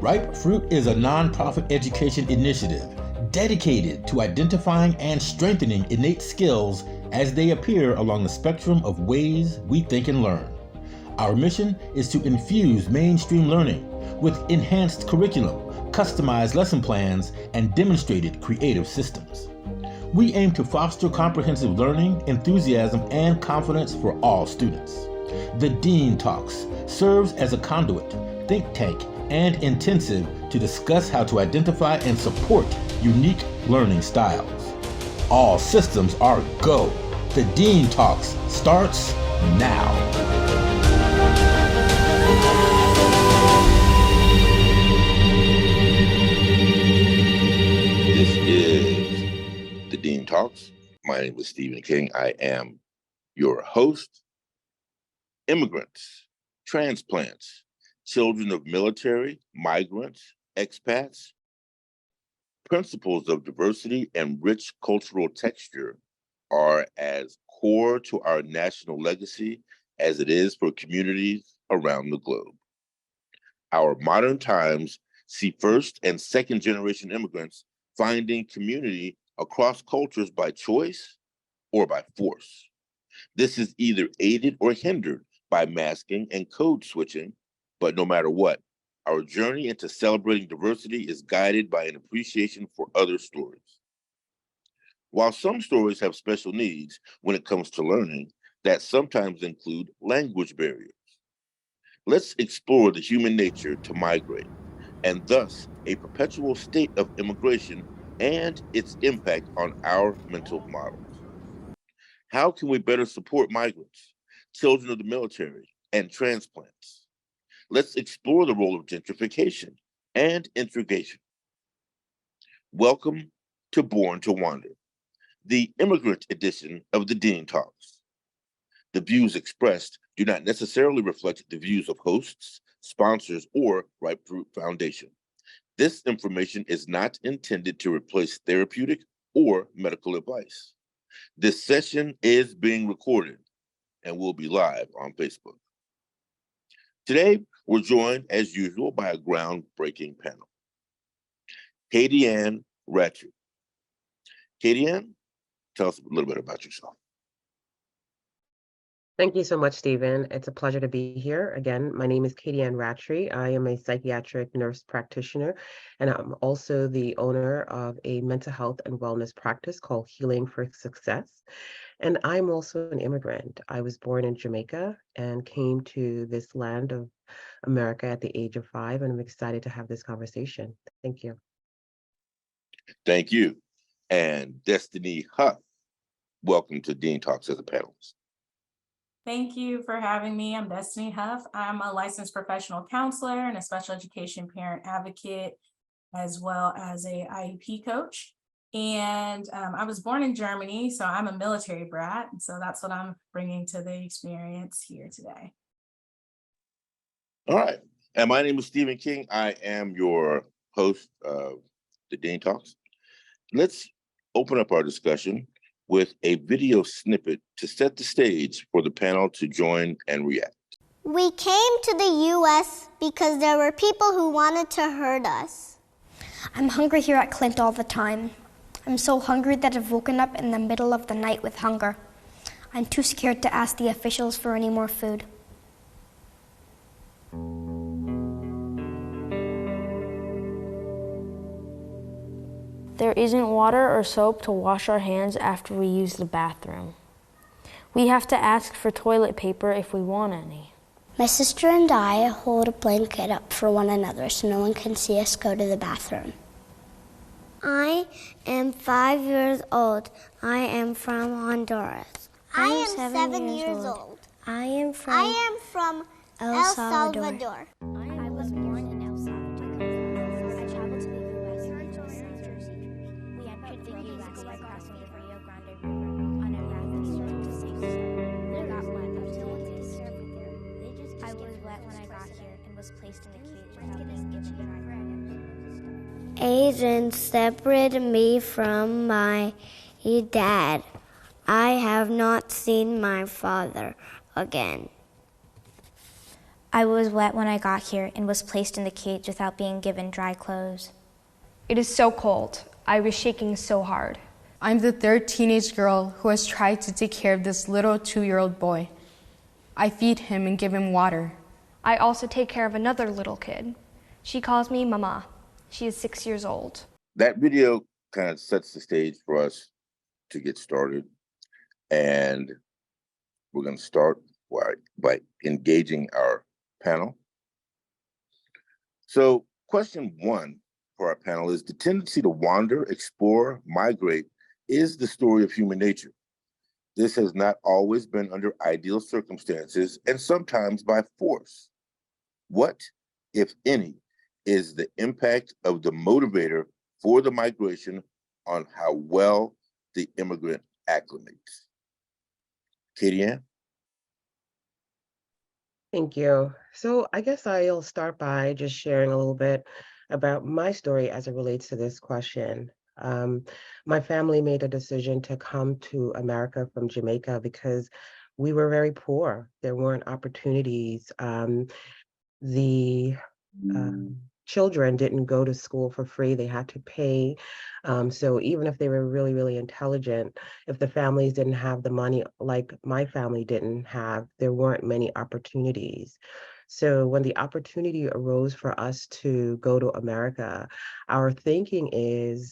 Ripe Fruit is a nonprofit education initiative dedicated to identifying and strengthening innate skills as they appear along the spectrum of ways we think and learn. Our mission is to infuse mainstream learning with enhanced curriculum, customized lesson plans, and demonstrated creative systems. We aim to foster comprehensive learning, enthusiasm, and confidence for all students. The DEIN Talks serves as a conduit, think tank, and intensive to discuss how to identify and support unique learning styles. All systems are go. The DEIN Talks starts now. This is the DEIN Talks. My name is Stephen King. I am your host. Immigrants, transplants, children of military, migrants, expats, principles of diversity and rich cultural texture are as core to our national legacy as it is for communities around the globe. Our modern times see first and second generation immigrants finding community across cultures by choice or by force. This is either aided or hindered by masking and code switching, but no matter what, our journey into celebrating diversity is guided by an appreciation for other stories. While some stories have special needs when it comes to learning that sometimes include language barriers, let's explore the human nature to migrate, and thus a perpetual state of immigration and its impact on our mental models. How can we better support migrants, children of the military, and transplants? Let's explore the role of gentrification and integration. Welcome to Born to Wander, the immigrant edition of the DEIN Talks. The views expressed do not necessarily reflect the views of hosts, sponsors, or Ripe Fruit Foundation. This information is not intended to replace therapeutic or medical advice. This session is being recorded and will be live on Facebook. Today, we're joined, as usual, by a groundbreaking panel. Katie-Ann Rattray. Katie-Ann, tell us a little bit about yourself. Thank you so much, Stephen. It's a pleasure to be here. Again, my name is Katie-Ann Rattray. I am a psychiatric nurse practitioner, and I'm also the owner of a mental health and wellness practice called Healing for Success. And I'm also an immigrant. I was born in Jamaica and came to this land of America at the age of 5, and I'm excited to have this conversation. Thank you. Thank you. And Destiny Huff, welcome to DEIN Talks as a panelist. Thank you for having me. I'm Destiny Huff. I'm a licensed professional counselor and a special education parent advocate, as well as a IEP coach. And I was born in Germany, so I'm a military brat. And so that's what I'm bringing to the experience here today. All right. And my name is Stephen King. I am your host of the DEIN Talks. Let's open up our discussion with a video snippet to set the stage for the panel to join and react. We came to the U.S. because there were people who wanted to hurt us. I'm hungry here at Clint all the time. I'm so hungry that I've woken up in the middle of the night with hunger. I'm too scared to ask the officials for any more food. There isn't water or soap to wash our hands after we use the bathroom. We have to ask for toilet paper if we want any. My sister and I hold a blanket up for one another so no one can see us go to the bathroom. I am 5 years old. I am from Honduras. I am 7 years old. I am from El Salvador. I was born in El Salvador. I traveled to the U.S. in New Jersey. We entered the U.S. by crossing the Rio Grande River on a raft that started to sink. I got wet, but no one takes care of me there. I was wet when I got here and was placed in a cage without being given my right. Asian separated me from my dad. I have not seen my father again. I was wet when I got here and was placed in the cage without being given dry clothes. It is so cold. I was shaking so hard. I'm the third teenage girl who has tried to take care of this little 2-year-old boy. I feed him and give him water. I also take care of another little kid. She calls me Mama. She is 6 years old. That video kind of sets the stage for us to get started. And we're going to start by engaging our panel. So question one for our panel is: the tendency to wander, explore, migrate is the story of human nature. This has not always been under ideal circumstances and sometimes by force. What, if any, is the impact of the motivator for the migration on how well the immigrant acclimates? Katie Ann? Thank you. So I guess I'll start by just sharing a little bit about my story as it relates to this question. My family made a decision to come to America from Jamaica because we were very poor. There weren't opportunities. The children didn't go to school for free. They had to pay. So even if they were really, really intelligent, if the families didn't have the money like my family didn't have, there weren't many opportunities. So when the opportunity arose for us to go to America, our thinking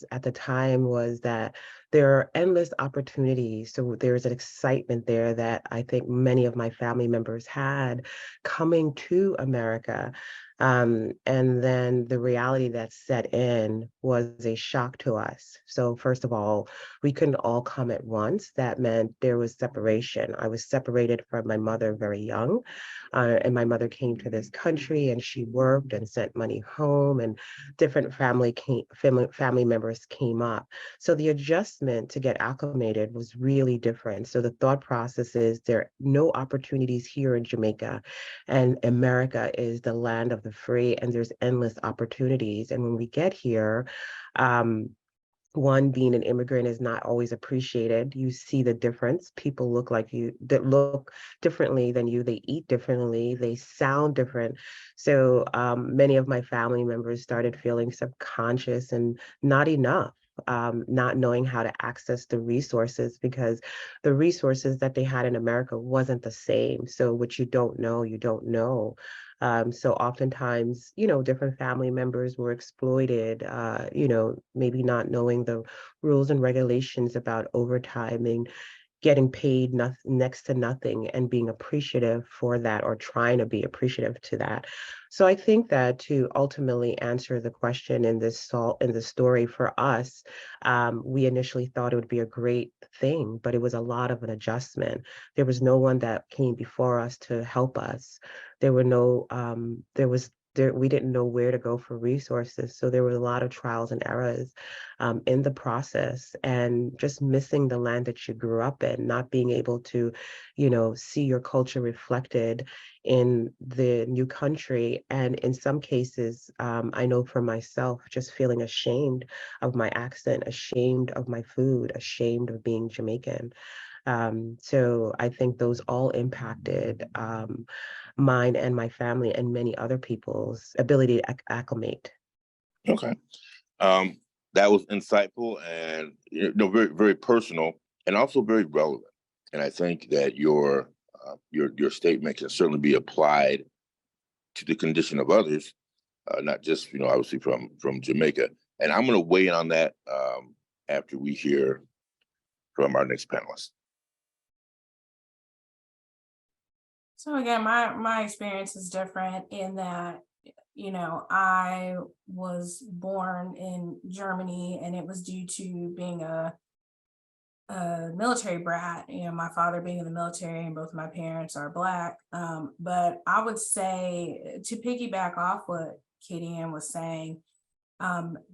at the time was that there are endless opportunities. So there's an excitement there that I think many of my family members had coming to America. And then the reality that set in was a shock to us. So first of all, we couldn't all come at once. That meant there was separation. I was separated from my mother very young, and my mother came to this country and she worked and sent money home, and different family members came up. So the adjustment to get acclimated was really different. So the thought process is there are no opportunities here in Jamaica, and America is the land of the free, and there's endless opportunities. And when we get here, one, being an immigrant is not always appreciated. You see the difference. People look like you, that look differently than you. They eat differently. They sound different. So many of my family members started feeling subconscious and not enough. Not knowing how to access the resources, because the resources that they had in America wasn't the same. So what you don't know, you don't know. So oftentimes, different family members were exploited, maybe not knowing the rules and regulations about overtime and getting paid next to nothing, and being appreciative for that, or trying to be appreciative to that. So I think that to ultimately answer the question in this story for us, we initially thought it would be a great thing, but it was a lot of an adjustment. There was no one that came before us to help us. There were no, we didn't know where to go for resources. So there were a lot of trials and errors in the process, and just missing the land that you grew up in, not being able to, see your culture reflected in the new country. And in some cases, I know for myself, just feeling ashamed of my accent, ashamed of my food, ashamed of being Jamaican. So I think those all impacted mine and my family and many other people's ability to acclimate. Okay. That was insightful and very, very personal, and also very relevant. And I think that your statement can certainly be applied to the condition of others, not just obviously from Jamaica. And I'm going to weigh in on that after we hear from our next panelist. So again, my experience is different in that, I was born in Germany, and it was due to being a military brat, my father being in the military, and both of my parents are Black. But I would say, to piggyback off what Katie Ann was saying,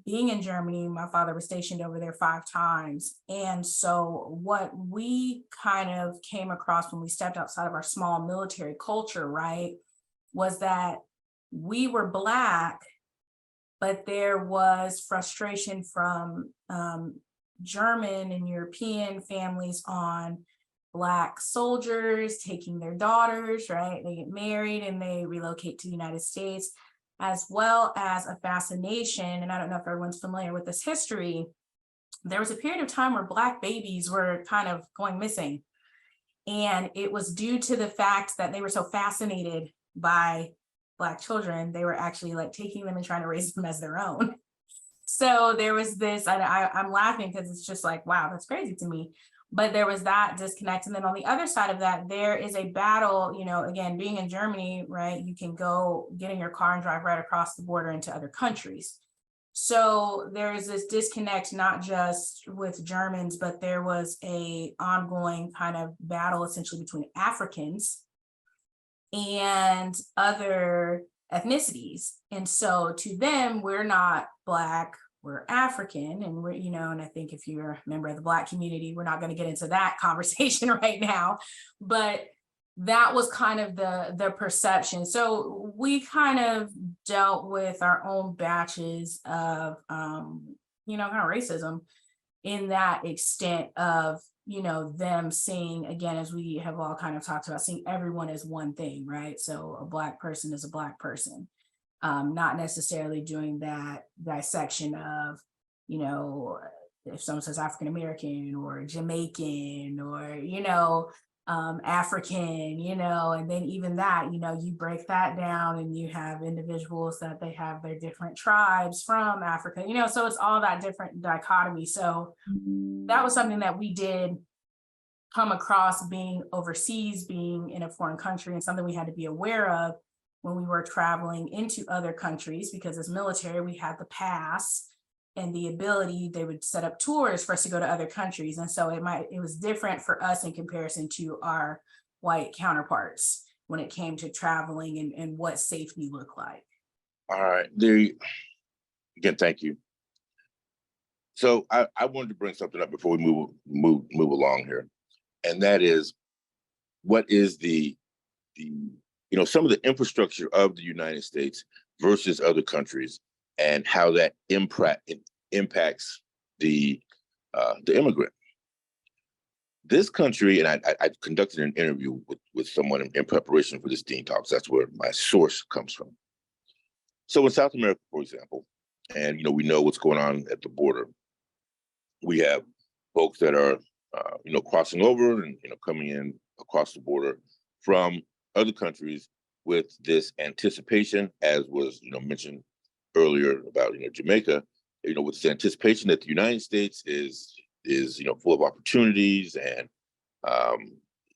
being in Germany, my father was stationed over there 5 times. And so what we kind of came across when we stepped outside of our small military culture, right, was that we were Black, but there was frustration from German and European families on Black soldiers taking their daughters, right? They get married and they relocate to the United States, as well as a fascination. And I don't know if everyone's familiar with this history. There was a period of time where Black babies were kind of going missing. And it was due to the fact that they were so fascinated by Black children, they were actually like taking them and trying to raise them as their own. So there was this, I'm laughing because it's just like, wow, that's crazy to me. But there was that disconnect. And then on the other side of that, there is a battle, you know, again, being in Germany, right? You can go get in your car and drive right across the border into other countries. So there is this disconnect, not just with Germans, but there was a ongoing kind of battle essentially between Africans and other ethnicities. And so to them, we're not Black, we're African, and we're, you know, and I think if you're a member of the Black community, we're not going to get into that conversation right now, but that was kind of the perception. So we kind of dealt with our own batches of, you know, kind of racism in that extent of, you know, them seeing, again, as we have all kind of talked about, seeing everyone as one thing, right? So a Black person is a Black person. Not necessarily doing that dissection of, you know, if someone says African-American or Jamaican or, you know, African, you know, and then even that, you know, you break that down and you have individuals that they have their different tribes from Africa, you know, so it's all that different dichotomy. So that was something that we did come across being overseas, being in a foreign country, and something we had to be aware of when we were traveling into other countries, because as military, we had the pass and the ability, they would set up tours for us to go to other countries. And so it was different for us in comparison to our white counterparts when it came to traveling and what safety looked like. All right, there. Again, thank you. So I wanted to bring something up before we move along here, and that is, what is the you know, some of the infrastructure of the United States versus other countries, and how that impacts the immigrant. This country, and I conducted an interview with someone in preparation for this Dean Talks. That's where my source comes from. So in South America, for example, and you know, we know what's going on at the border. We have folks that are you know, crossing over and, you know, coming in across the border from other countries with this anticipation, as was, you know, mentioned earlier about, you know, Jamaica, you know, with this anticipation that the United States is, you know, full of opportunities and,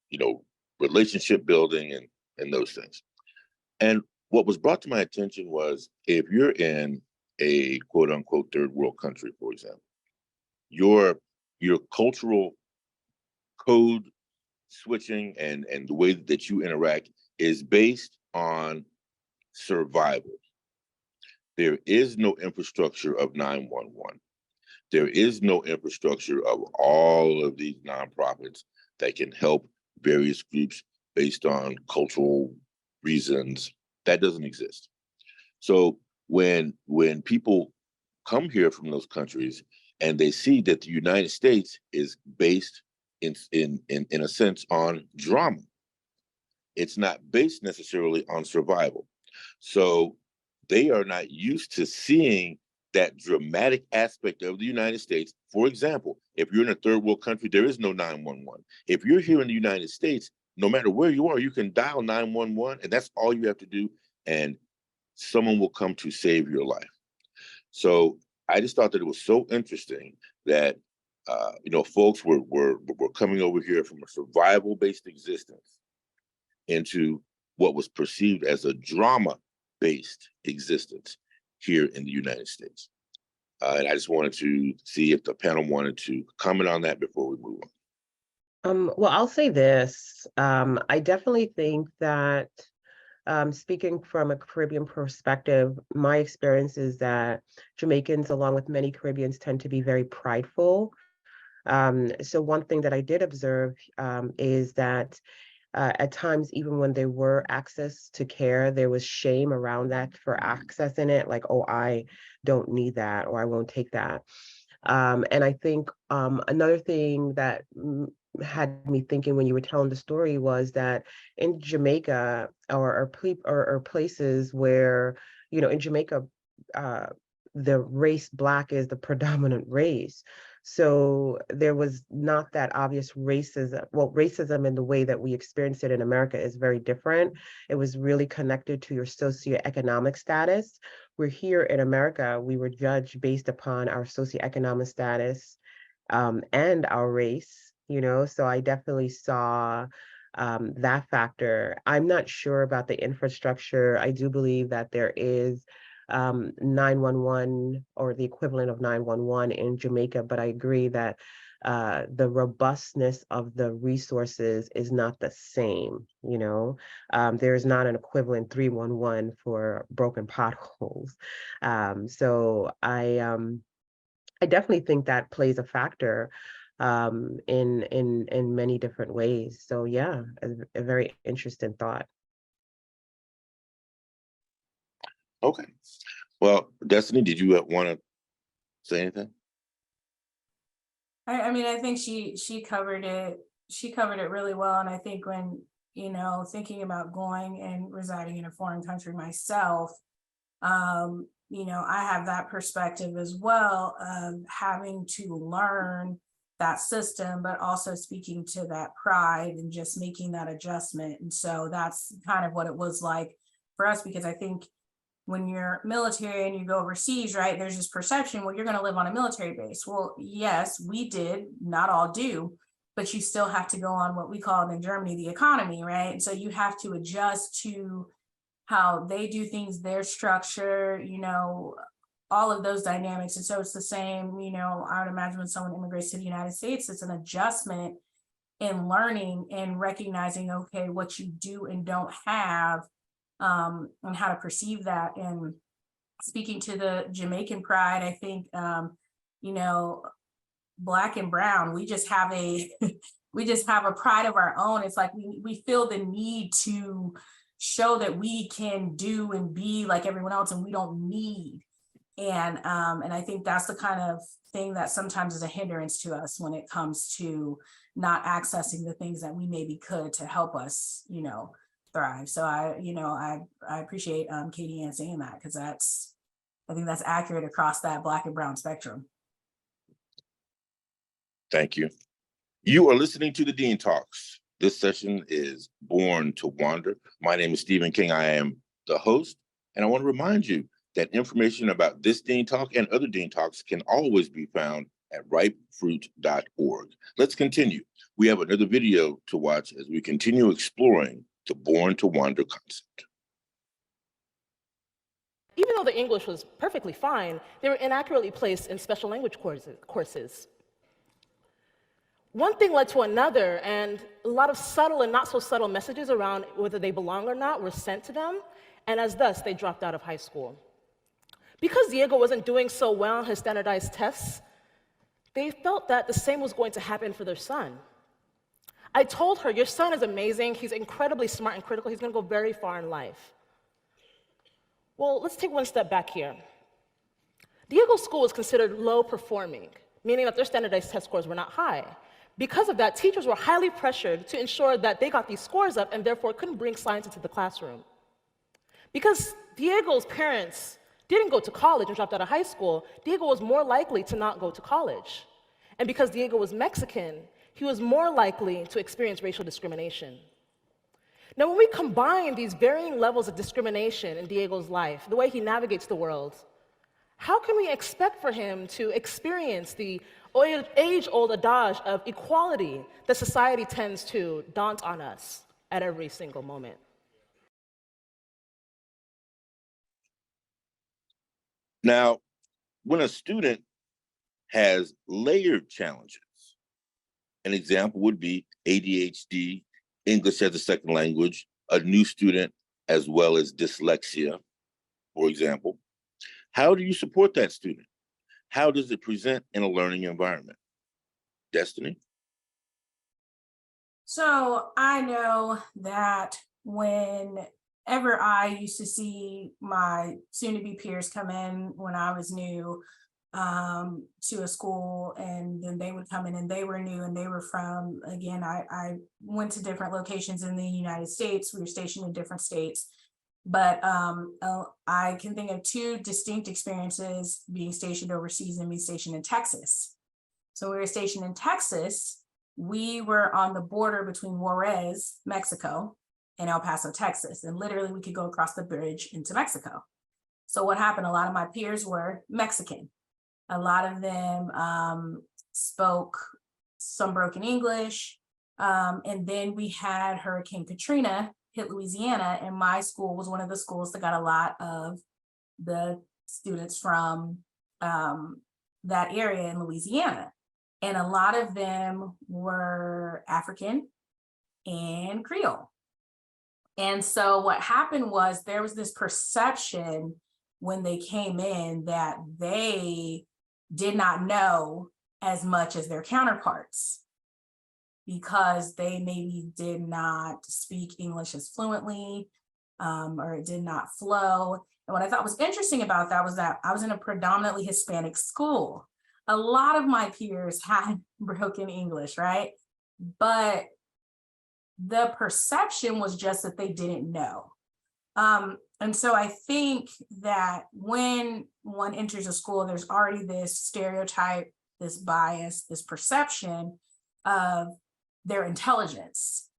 you know, relationship building and those things. And what was brought to my attention was, if you're in a quote unquote third world country, for example, your cultural code switching and the way that you interact is based on survival. There is no infrastructure of 911. There is no infrastructure of all of these nonprofits that can help various groups based on cultural reasons. That doesn't exist. So when people come here from those countries and they see that the United States is based in a sense on drama, it's not based necessarily on survival. So they are not used to seeing that dramatic aspect of the United States. For example, if you're in a third world country, there is no 911. If you're here in the United States, no matter where you are, you can dial 911, and that's all you have to do, and someone will come to save your life. So I just thought that it was so interesting that you know, folks were coming over here from a survival-based existence into what was perceived as a drama-based existence here in the United States. And I just wanted to see if the panel wanted to comment on that before we move on. Well, I'll say this. I definitely think that, speaking from a Caribbean perspective, my experience is that Jamaicans, along with many Caribbeans, tend to be very prideful. So one thing that I did observe is that at times, even when there were access to care, there was shame around that for accessing it, like, oh, I don't need that, or I won't take that. And I think another thing that had me thinking when you were telling the story was that in Jamaica or places where, in Jamaica, the race Black is the predominant race. So there was not that obvious racism. Well, racism in the way that we experience it in America is very different. It was really connected to your socioeconomic status. We're here in America, we were judged based upon our socioeconomic status, and our race, so I definitely saw that factor. I'm not sure about the infrastructure. I do believe that there is 911 or the equivalent of 911 in Jamaica, but I agree that the robustness of the resources is not the same. There is not an equivalent 311 for broken potholes. So I definitely think that plays a factor in many different ways. So yeah, a very interesting thought. Okay. Well, Destiny, did you want to say anything? I mean, I think she covered it. She covered it really well. And I think when, thinking about going and residing in a foreign country myself, I have that perspective as well of having to learn that system, but also speaking to that pride and just making that adjustment. And so that's kind of what it was like for us, because I think when you're military and you go overseas, right, there's this perception, well, you're going to live on a military base. Well, yes, we did, not all do, but you still have to go on what we call in Germany, the economy, right? And so you have to adjust to how they do things, their structure, all of those dynamics. And so it's the same, I would imagine when someone immigrates to the United States, it's an adjustment in learning and recognizing, okay, what you do and don't have, and how to perceive that. And speaking to the Jamaican pride, I think, Black and brown, we just have a pride of our own. It's like we feel the need to show that we can do and be like everyone else, and we don't need. And I think that's the kind of thing that sometimes is a hindrance to us when it comes to not accessing the things that we maybe could to help us, thrive. So I appreciate Katie Ann saying that, because I think that's accurate across that Black and brown spectrum. Thank you. You are listening to the Dean Talks. This session is Born to Wander. My name is Stephen King. I am the host, and I want to remind you that information about this Dean Talk and other Dean Talks can always be found at ripefruit.org. Let's continue. We have another video to watch as we continue exploring the Born to Wander concept. Even though the English was perfectly fine, they were inaccurately placed in special language courses. One thing led to another, and a lot of subtle and not so subtle messages around whether they belong or not were sent to them, and as thus, they dropped out of high school. Because Diego wasn't doing so well on his standardized tests, they felt that the same was going to happen for their son. I told her, your son is amazing, he's incredibly smart and critical, he's gonna go very far in life. Well, let's take one step back here. Diego's school was considered low performing, meaning that their standardized test scores were not high. Because of that, teachers were highly pressured to ensure that they got these scores up and therefore couldn't bring science into the classroom. Because Diego's parents didn't go to college and dropped out of high school, Diego was more likely to not go to college. And because Diego was Mexican, he was more likely to experience racial discrimination. Now, when we combine these varying levels of discrimination in Diego's life, the way he navigates the world, how can we expect for him to experience the age-old adage of equality that society tends to daunt on us at every single moment? Now, when a student has layered challenges, an example would be ADHD, English as a second language, a new student, as well as dyslexia, for example. How do you support that student? How does it present in a learning environment? Destiny? So I know that whenever I used to see my soon-to-be peers come in when I was new, to a school, and then they would come in and they were new and they were from, again, I went to different locations in the United States. We were stationed in different states, but I can think of two distinct experiences being stationed overseas and being stationed in Texas. So we were stationed in Texas. We were on the border between Juarez, Mexico, and El Paso, Texas. And literally we could go across the bridge into Mexico. So what happened? A lot of my peers were Mexican. A lot of them spoke some broken English. And then we had Hurricane Katrina hit Louisiana, and my school was one of the schools that got a lot of the students from that area in Louisiana. And a lot of them were African and Creole. And so what happened was there was this perception when they came in that they did not know as much as their counterparts because they maybe did not speak English as fluently, or it did not flow. And what I thought was interesting about that was that I was in a predominantly Hispanic school. A lot of my peers had broken English, right? But the perception was just that they didn't know. And so I think that when one enters a school, there's already this stereotype, this bias, this perception of their intelligence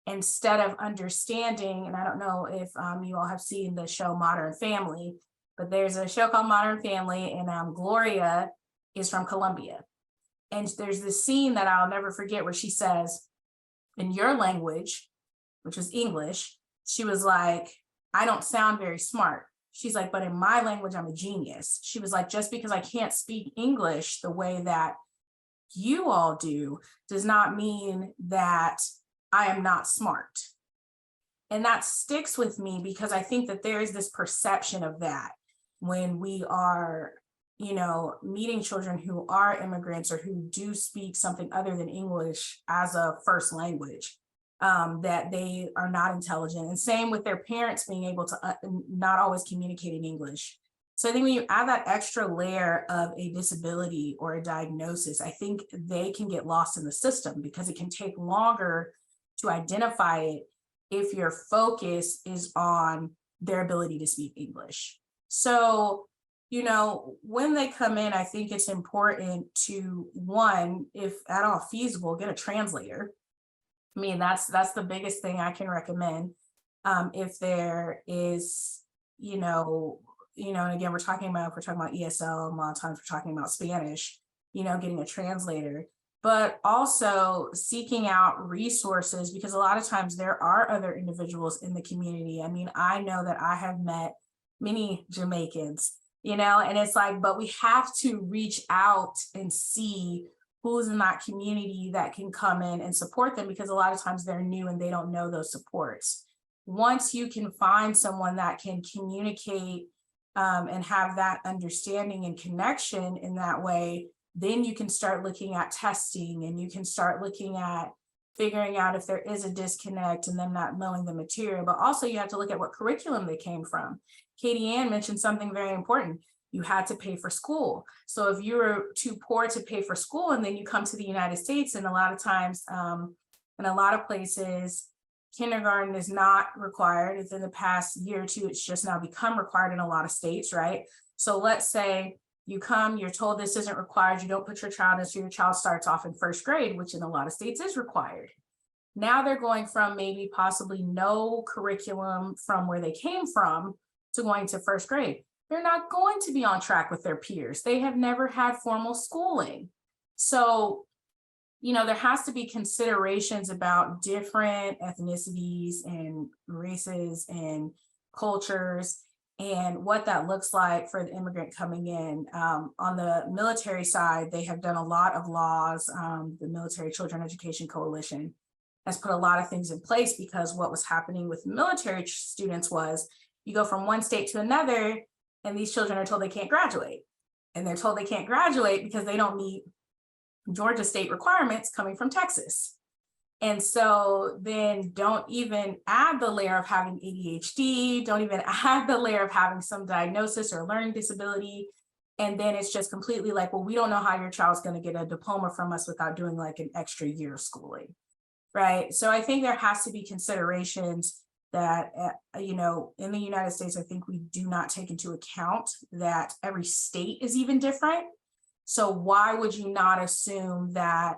instead of understanding. And I don't know if you all have seen the show Modern Family, but there's a show called Modern Family, and Gloria is from Colombia. And there's this scene that I'll never forget where she says, in your language, which was English, she was like, I don't sound very smart. She's like, but in my language, I'm a genius. She was like, just because I can't speak English the way that you all do does not mean that I am not smart. And that sticks with me because I think that there is this perception of that when we are, meeting children who are immigrants or who do speak something other than English as a first language, that they are not intelligent. And same with their parents being able to not always communicate in English. So I think when you add that extra layer of a disability or a diagnosis, I think they can get lost in the system because it can take longer to identify it if your focus is on their ability to speak English. So, when they come in, I think it's important to, one, if at all feasible, get a translator. I mean, that's the biggest thing I can recommend. If there is, and again, if we're talking about ESL, a lot of times we're talking about Spanish, getting a translator, but also seeking out resources, because a lot of times there are other individuals in the community. I mean, I know that I have met many Jamaicans, and it's like, but we have to reach out and see who's in that community that can come in and support them, because a lot of times they're new and they don't know those supports. Once you can find someone that can communicate and have that understanding and connection in that way, then you can start looking at testing and you can start looking at figuring out if there is a disconnect and them not knowing the material. But also you have to look at what curriculum they came from. Katie Ann mentioned something very important. You had to pay for school. So if you were too poor to pay for school and then you come to the United States, and a lot of times in a lot of places, kindergarten is not required. Within the past year or two, it's just now become required in a lot of states, right? So let's say you come, you're told this isn't required, you don't put your child in, so your child starts off in first grade, which in a lot of states is required. Now they're going from maybe possibly no curriculum from where they came from to going to first grade. They're not going to be on track with their peers. They have never had formal schooling. So, there has to be considerations about different ethnicities and races and cultures and what that looks like for the immigrant coming in. On the military side, they have done a lot of laws. The Military Children Education Coalition has put a lot of things in place, because what was happening with military students was you go from one state to another and these children are told they can't graduate. And they're told they can't graduate because they don't meet Georgia state requirements coming from Texas. And so then don't even add the layer of having ADHD, don't even add the layer of having some diagnosis or learning disability. And then it's just completely like, well, we don't know how your child's going to get a diploma from us without doing like an extra year of schooling, right? So I think there has to be considerations that, you know, in the United States, I think we do not take into account that every state is even different. So why would you not assume that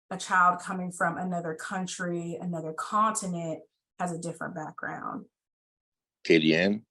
a child coming from another country, another continent, has a different background? KDN?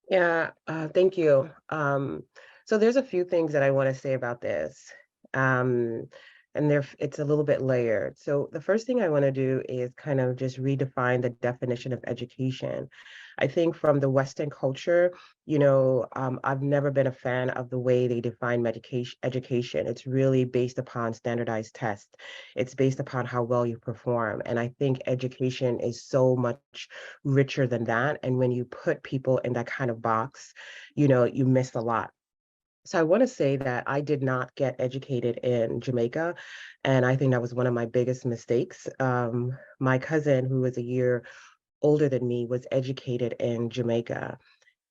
Yeah, thank you. So there's a few things that I want to say about this. And it's a little bit layered. So the first thing I want to do is kind of just redefine the definition of education. I think from the Western culture, you know, I've never been a fan of the way they define education. It's really based upon standardized tests. It's based upon how well you perform. And I think education is so much richer than that. And when you put people in that kind of box, you know, you miss a lot. So I want to say that I did not get educated in Jamaica, and I think that was one of my biggest mistakes. My cousin, who was a year older than me, was educated in Jamaica.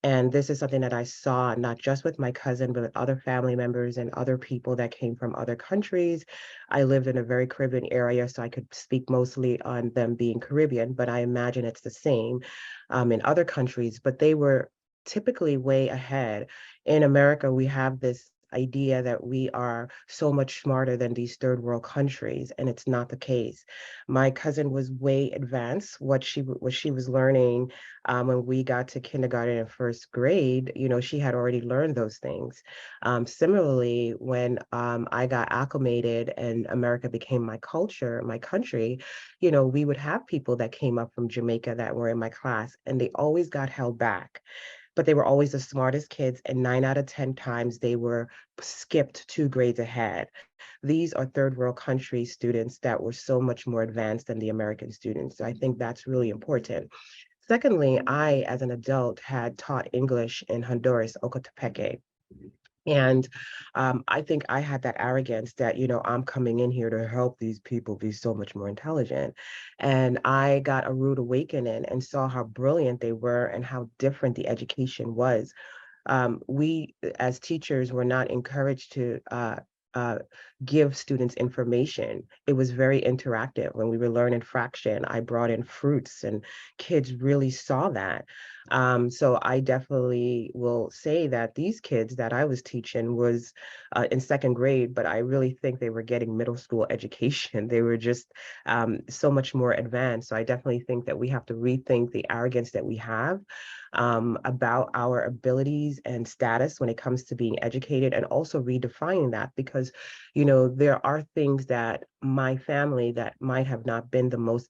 And this is something that I saw not just with my cousin, but with other family members and other people that came from other countries. I lived in a very Caribbean area, so I could speak mostly on them being Caribbean, but I imagine it's the same in other countries, but they were typically way ahead. In America, we have this idea that we are so much smarter than these third world countries, and it's not the case. My cousin was way advanced. What she was learning when we got to kindergarten and first grade, you know, she had already learned those things. Similarly, when I got acclimated and America became my culture, my country, you know, we would have people that came up from Jamaica that were in my class, and they always got held back, but they were always the smartest kids, and 9 out of 10 times they were skipped 2 grades ahead. These are third world country students that were so much more advanced than the American students. So I think that's really important. Secondly, I, as an adult, had taught English in Honduras, Ocotepeque. And I think I had that arrogance that, you know, I'm coming in here to help these people be so much more intelligent. And I got a rude awakening and saw how brilliant they were and how different the education was. We, as teachers, were not encouraged to uh, give students information. It was very interactive. When we were learning fraction, I brought in fruits, and kids really saw that. So I definitely will say that these kids that I was teaching was in second grade, but I really think they were getting middle school education. They were just so much more advanced. So I definitely think that we have to rethink the arrogance that we have about our abilities and status when it comes to being educated, and also redefining that, because, you know, there are things that my family that might have not been the most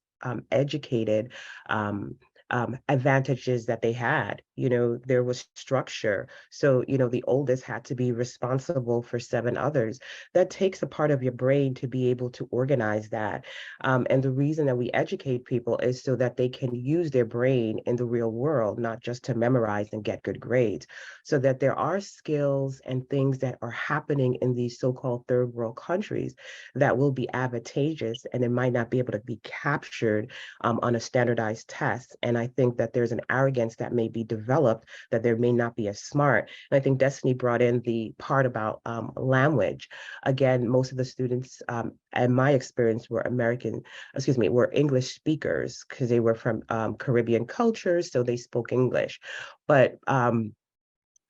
educated advantages that they had. You know, there was structure. So, you know, the oldest had to be responsible for 7 others. That takes a part of your brain to be able to organize that. And the reason that we educate people is so that they can use their brain in the real world, not just to memorize and get good grades. So that there are skills and things that are happening in these so-called third world countries that will be advantageous, and it might not be able to be captured on a standardized test. And I think that there's an arrogance that may be developed, that there may not be as smart. And I think Destiny brought in the part about language. Again, most of the students, in my experience, were were English speakers, because they were from Caribbean cultures, so they spoke English. But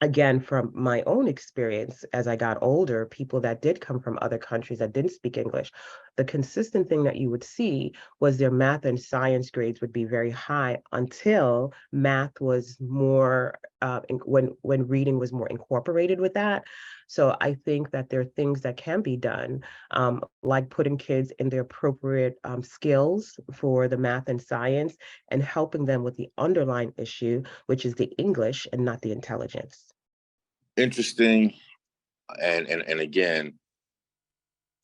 again, from my own experience, as I got older, people that did come from other countries that didn't speak English, the consistent thing that you would see was their math and science grades would be very high until math was more, when reading was more incorporated with that. So I think that there are things that can be done, like putting kids in the appropriate skills for the math and science, and helping them with the underlying issue, which is the English and not the intelligence. Interesting. And again,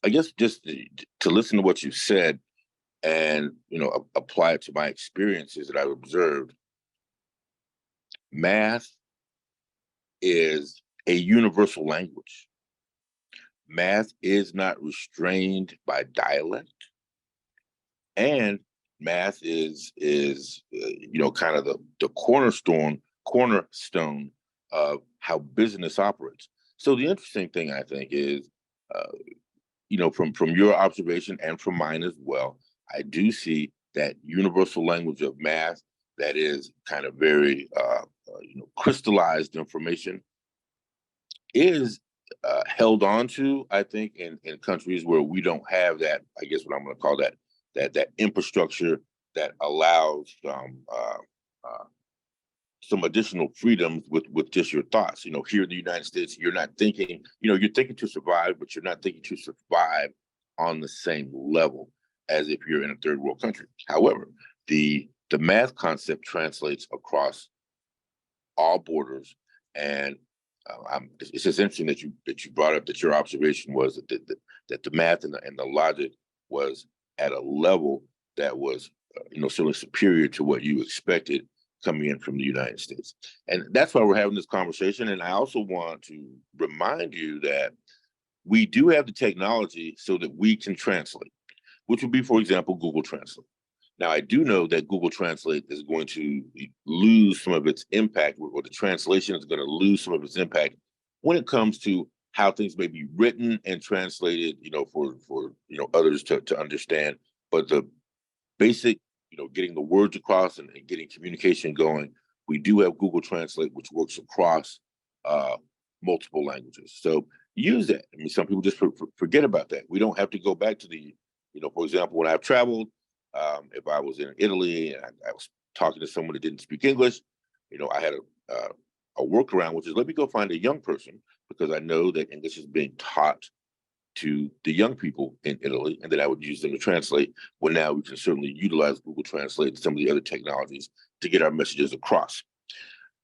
I guess just to listen to what you said and, you know, apply it to my experiences that I've observed, math is a universal language. Math is not restrained by dialect, and math is you know, kind of the cornerstone of how business operates. So the interesting thing, I think, is, from your observation and from mine as well, I do see that universal language of math that is kind of very, crystallized information is held on to, I think, in countries where we don't have that, I guess what I'm going to call that infrastructure that allows some additional freedoms with just your thoughts. Here in the United States, you're not thinking, you're thinking to survive, but you're not thinking to survive on the same level as if you're in a third world country. However, the math concept translates across all borders, and it's just interesting that you brought up that your observation was that the math and the logic was at a level that was certainly superior to what you expected coming in from the United States. And that's why we're having this conversation. And I also want to remind you that we do have the technology so that we can translate, which would be, for example, Google Translate. Now, I do know that Google Translate is going to lose some of its impact, or the translation is going to lose some of its impact when it comes to how things may be written and translated, for others to understand. But the basic, getting the words across and getting communication going, we do have Google Translate, which works across multiple languages. So use that. I mean, some people just forget about that. We don't have to go back to for example, when I've traveled, if I was in Italy and I was talking to someone that didn't speak English, I had a workaround, which is let me go find a young person, because I know that English is being taught to the young people in Italy, and then I would use them to translate. Well, now we can certainly utilize Google Translate and some of the other technologies to get our messages across.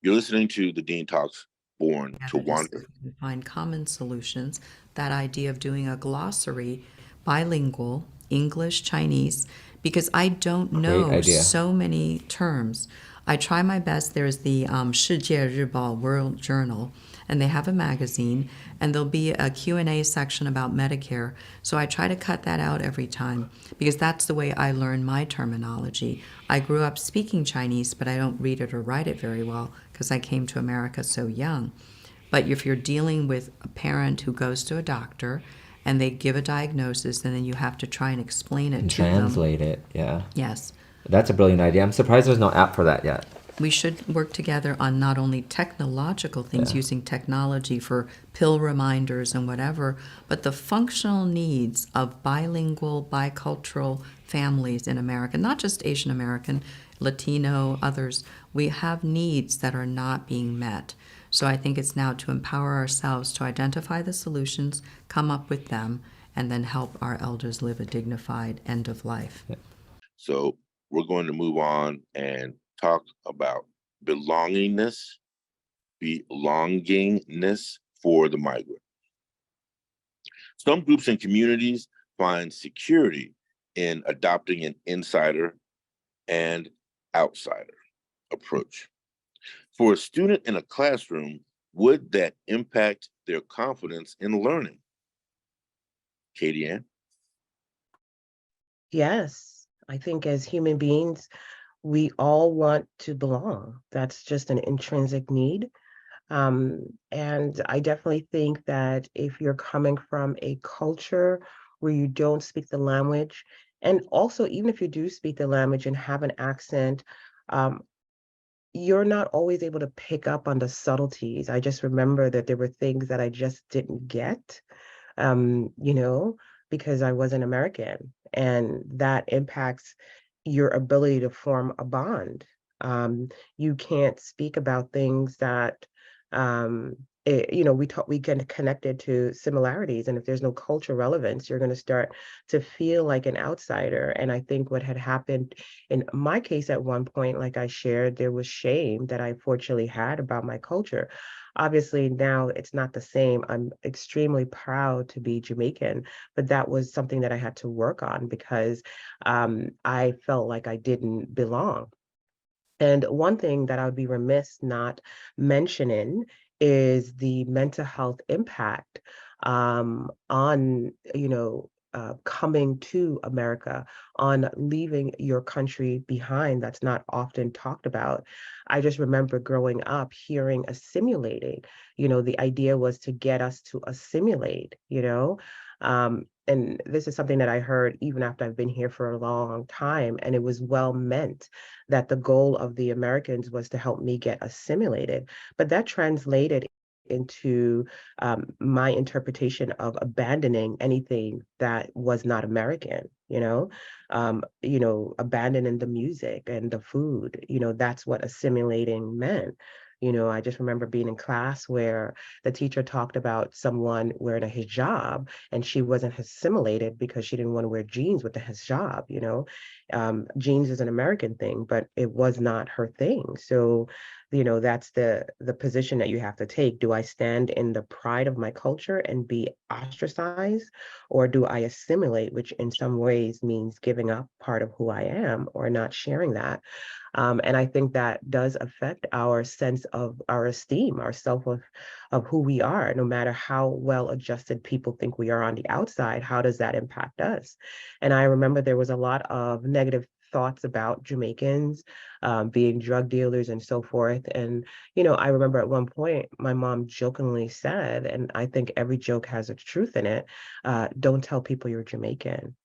You're listening to the Dean Talks, Born to Wander. Find common solutions. That idea of doing a glossary, bilingual, English, Chinese, because I don't know so many terms. I try my best. There's the 世界日报 World Journal, and they have a magazine, and there'll be a Q&A section about Medicare. So I try to cut that out every time, because that's the way I learn my terminology. I grew up speaking Chinese, but I don't read it or write it very well because I came to America so young. But if you're dealing with a parent who goes to a doctor and they give a diagnosis, and then you have to try and explain it to them. Translate it, yeah. Yes. That's a brilliant idea. I'm surprised there's no app for that yet. We should work together on not only technological things, using technology for pill reminders and whatever, but the functional needs of bilingual, bicultural families in America, not just Asian American, Latino, others. We have needs that are not being met. So I think it's now to empower ourselves to identify the solutions, come up with them, and then help our elders live a dignified end of life. Yeah. So we're going to move on and talk about belongingness for the migrant. Some groups and communities find security in adopting an insider and outsider approach. For a student in a classroom, would that impact their confidence in learning? Katie Ann? Yes, I think as human beings, we all want to belong. That's just an intrinsic need. And I definitely think that if you're coming from a culture where you don't speak the language, and also even if you do speak the language and have an accent, you're not always able to pick up on the subtleties. I just remember that there were things that I just didn't get, because I wasn't American, and that impacts your ability to form a bond. You can't speak about things that, we can connect it to similarities. And if there's no cultural relevance, you're going to start to feel like an outsider. And I think what had happened in my case at one point, like I shared, there was shame that I fortunately had about my culture. Obviously, now it's not the same. I'm extremely proud to be Jamaican, but that was something that I had to work on because I felt like I didn't belong. And one thing that I would be remiss not mentioning is the mental health impact on, coming to America, on leaving your country behind, that's not often talked about. I just remember growing up hearing assimilating, the idea was to get us to assimilate, and this is something that I heard even after I've been here for a long time, and it was well meant that the goal of the Americans was to help me get assimilated, but that translated into my interpretation of abandoning anything that was not American, abandoning the music and the food, that's what assimilating meant. I just remember being in class where the teacher talked about someone wearing a hijab and she wasn't assimilated because she didn't want to wear jeans with the hijab, jeans is an American thing, but it was not her thing. So that's the position that you have to take. Do I stand in the pride of my culture and be ostracized, or do I assimilate, which in some ways means giving up part of who I am or not sharing that? And I think that does affect our sense of our esteem, our self of who we are. No matter how well adjusted people think we are on the outside, how does that impact us? And I remember there was a lot of negative thoughts about Jamaicans being drug dealers and so forth. And, I remember at one point my mom jokingly said, and I think every joke has a truth in it, don't tell people you're Jamaican,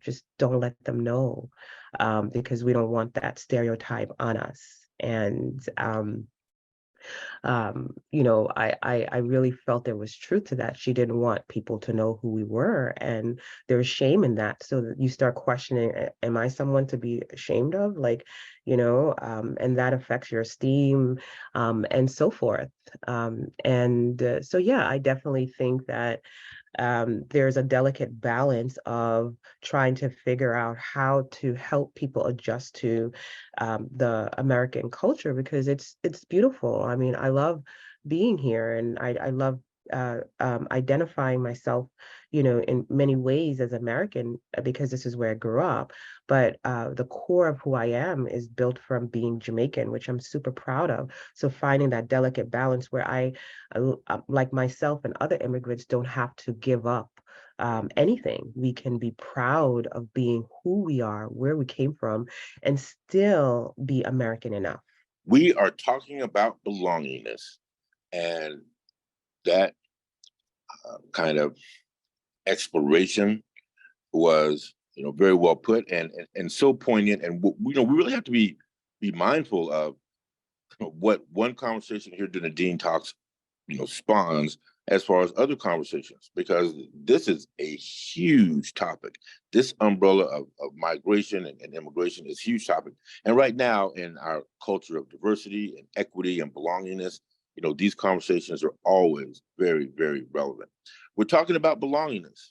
just don't let them know, because we don't want that stereotype on us. And I really felt there was truth to that. She didn't want people to know who we were, and there's shame in that. So that you start questioning, am I someone to be ashamed of? And that affects your esteem, and so forth. So yeah, I definitely think that there's a delicate balance of trying to figure out how to help people adjust to the American culture, because it's beautiful. I mean, I love being here, and I love identifying myself, in many ways as American, because this is where I grew up. But the core of who I am is built from being Jamaican, which I'm super proud of. So finding that delicate balance where I like myself and other immigrants, don't have to give up anything. We can be proud of being who we are, where we came from, and still be American enough. We are talking about belongingness, and that kind of exploration was, very well put and so poignant. And we really have to be mindful of what one conversation here during the Dean Talks, spawns as far as other conversations, because this is a huge topic. This umbrella of migration and immigration is a huge topic. And right now in our culture of diversity and equity and belongingness, these conversations are always very, very relevant. We're talking about belongingness,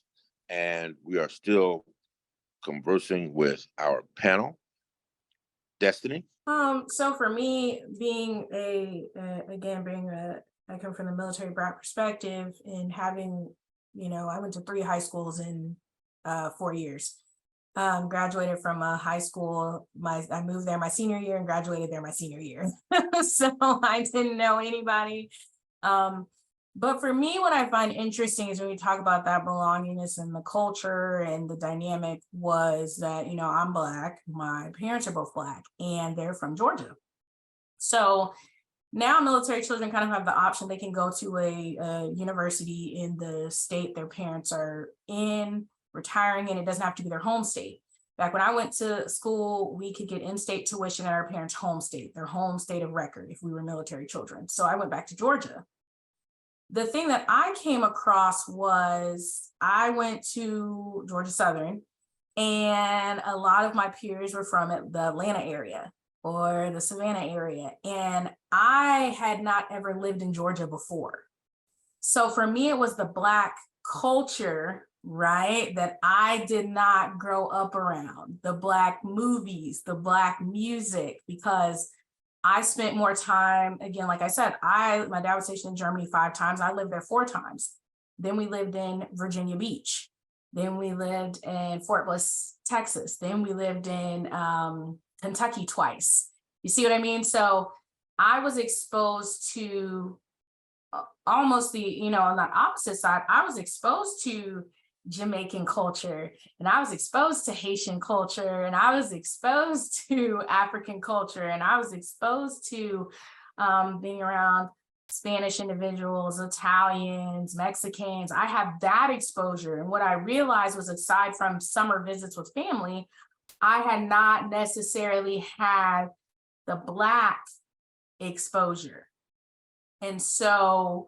and we are still conversing with our panel. Destiny? So for me, being I come from the military-brat perspective, and having, I went to 3 high schools in 4 years. Graduated from a high school. I moved there my senior year and graduated there my senior year. So I didn't know anybody. But for me, what I find interesting is when we talk about that belongingness and the culture and the dynamic, was that, I'm Black, my parents are both Black, and they're from Georgia. So now military children kind of have the option. They can go to a university in the state their parents are in, retiring, and it doesn't have to be their home state. Back when I went to school, we could get in-state tuition at our parents' home state, their home state of record, if we were military children. So I went back to Georgia. The thing that I came across was I went to Georgia Southern, and a lot of my peers were from the Atlanta area or the Savannah area. And I had not ever lived in Georgia before. So for me, it was the Black culture, right, that I did not grow up around, the Black movies, the Black music, because I spent more time, again, like I said, my dad was stationed in Germany 5 times. I lived there 4 times. Then we lived in Virginia Beach. Then we lived in Fort Bliss, Texas. Then we lived in Kentucky twice. You see what I mean? So I was exposed to almost on the opposite side, I was exposed to Jamaican culture, and I was exposed to Haitian culture, and I was exposed to African culture, and I was exposed to being around Spanish individuals, Italians, Mexicans. I have that exposure. And what I realized was, aside from summer visits with family, I had not necessarily had the Black exposure. And so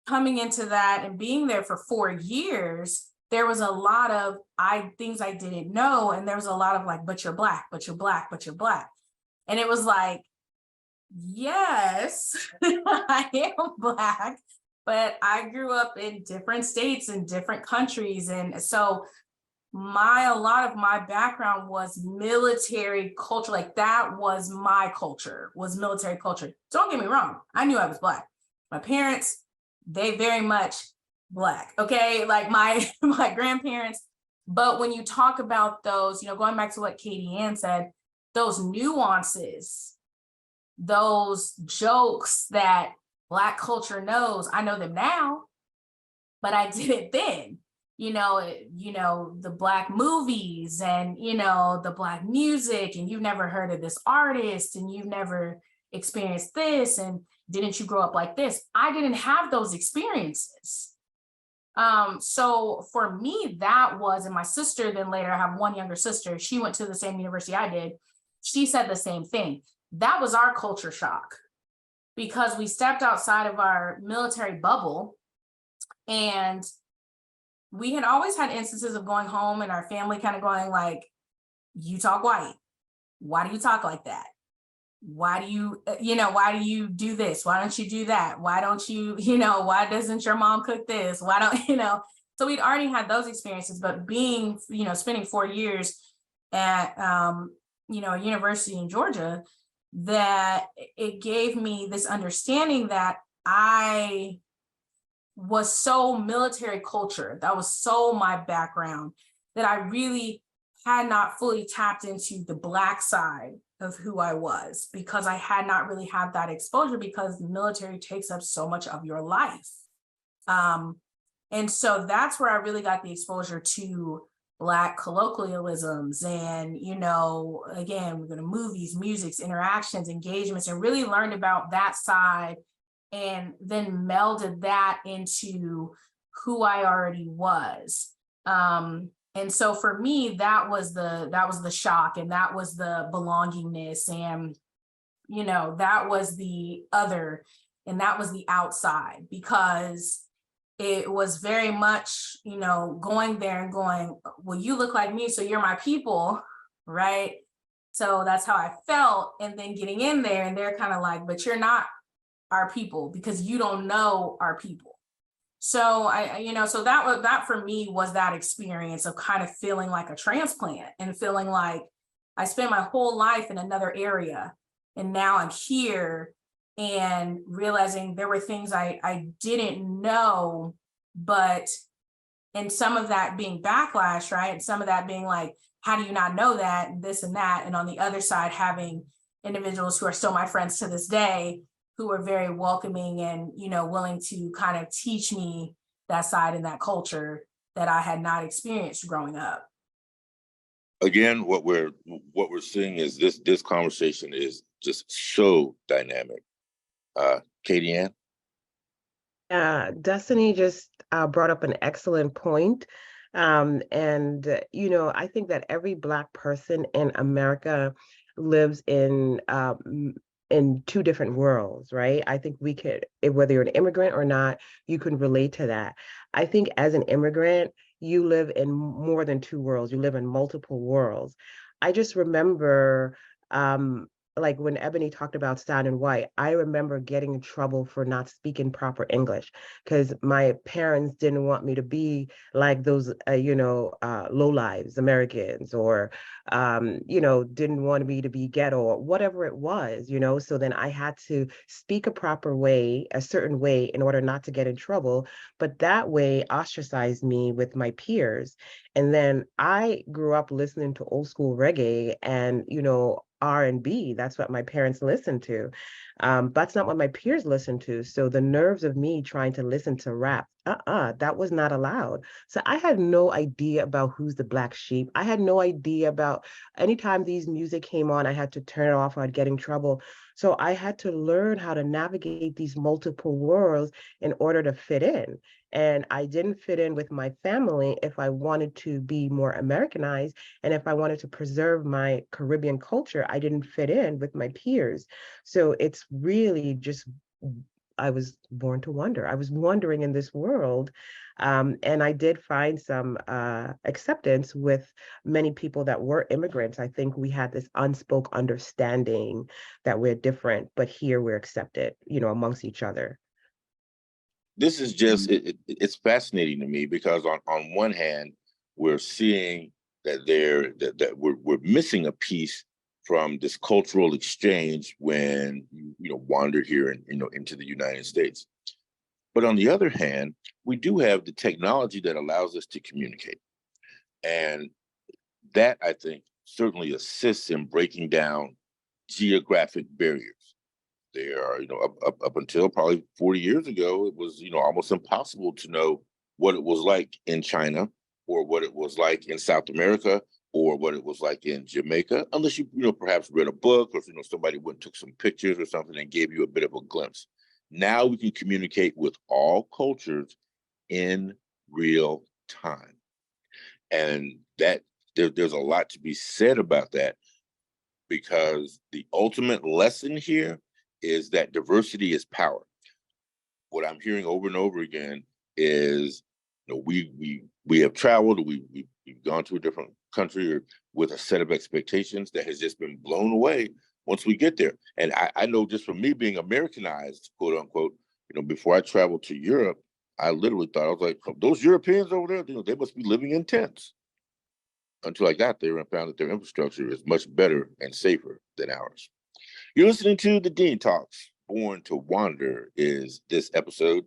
coming into that and being there for 4 years, there was a lot of things I didn't know. And there was a lot of like, but you're Black, but you're Black, but you're Black. And it was like, yes, I am Black, but I grew up in different states and different countries. And so a lot of my background was military culture. Like, that was my culture, was military culture. Don't get me wrong, I knew I was Black. My parents, they very much Black, okay? Like my grandparents. But when you talk about those, going back to what Katie Ann said, those nuances, those jokes that Black culture knows, I know them now, but I didn't then. The Black movies and, the Black music, and you've never heard of this artist, and you've never experienced this, and didn't you grow up like this? I didn't have those experiences. So for me, that was, and my sister, then later, I have one younger sister, she went to the same university I did. She said the same thing. That was our culture shock, because we stepped outside of our military bubble, and we had always had instances of going home and our family kind of going like, you talk white. Why do you talk like that? Why do you do this? Why don't you do that? Why don't you, why doesn't your mom cook this? Why don't, so we'd already had those experiences, but being, spending 4 years at, a university in Georgia, that it gave me this understanding that I was so military culture, that was so my background, that I really had not fully tapped into the Black side of who I was, because I had not really had that exposure, because the military takes up so much of your life. And so that's where I really got the exposure to Black colloquialisms and, again, we're going to movies, musics, interactions, engagements, and really learned about that side, and then melded that into who I already was. And so for me, that was the shock, and that was the belongingness, and, that was the other, and that was the outside, because it was very much, going there and going, well, you look like me, so you're my people, right? So that's how I felt. And then getting in there, and they're kind of like, but you're not our people, because you don't know our people. So so that for me was that experience of kind of feeling like a transplant, and feeling like I spent my whole life in another area, and now I'm here, and realizing there were things I didn't know, and some of that being backlash, right? And some of that being like, how do you not know that, and this and that? And on the other side, having individuals who are still my friends to this day, who are very welcoming and, willing to kind of teach me that side and that culture that I had not experienced growing up. Again, what we're seeing is this conversation is just so dynamic. Katie Ann? Destiny just brought up an excellent point. I think that every Black person in America lives in two different worlds, right? I think we could, whether you're an immigrant or not, you can relate to that. I think as an immigrant, you live in more than two worlds. You live in multiple worlds. I just remember, like when Ebony talked about sounding white, I remember getting in trouble for not speaking proper English, because my parents didn't want me to be like those, low lives Americans, or, didn't want me to be ghetto, or whatever it was, so then I had to speak a certain way in order not to get in trouble. But that way ostracized me with my peers. And then I grew up listening to old school reggae, and, R&B. That's what my parents listened to. That's not what my peers listened to. So the nerves of me trying to listen to rap, that was not allowed. So I had no idea about who's the black sheep. I had no idea about anytime these music came on, I had to turn it off or I'd get in trouble. So I had to learn how to navigate these multiple worlds in order to fit in. And I didn't fit in with my family if I wanted to be more Americanized. And if I wanted to preserve my Caribbean culture, I didn't fit in with my peers. So it's really just, I was born to wonder. I was wondering in this world. And I did find some acceptance with many people that were immigrants. I think we had this unspoken understanding that we're different, but here we're accepted, amongst each other. This is just, it's fascinating to me because on one hand, we're seeing that we're missing a piece from this cultural exchange when you wander here and into the United States. But on the other hand, we do have the technology that allows us to communicate. And that, I think, certainly assists in breaking down geographic barriers. There are, up until probably 40 years ago, it was, almost impossible to know what it was like in China or what it was like in South America or what it was like in Jamaica, unless you, perhaps read a book or, somebody went and took some pictures or something and gave you a bit of a glimpse. Now we can communicate with all cultures in real time. And that there's a lot to be said about that, because the ultimate lesson here is that diversity is power. What I'm hearing over and over again is, we have traveled, we've gone to a different country with a set of expectations that has just been blown away once we get there. And I know just from me being Americanized, quote unquote, before I traveled to Europe, I literally thought, I was like, those Europeans over there, they must be living in tents. Until I got there and found that their infrastructure is much better and safer than ours. You're listening to the Dean Talks. Born to Wander is this episode.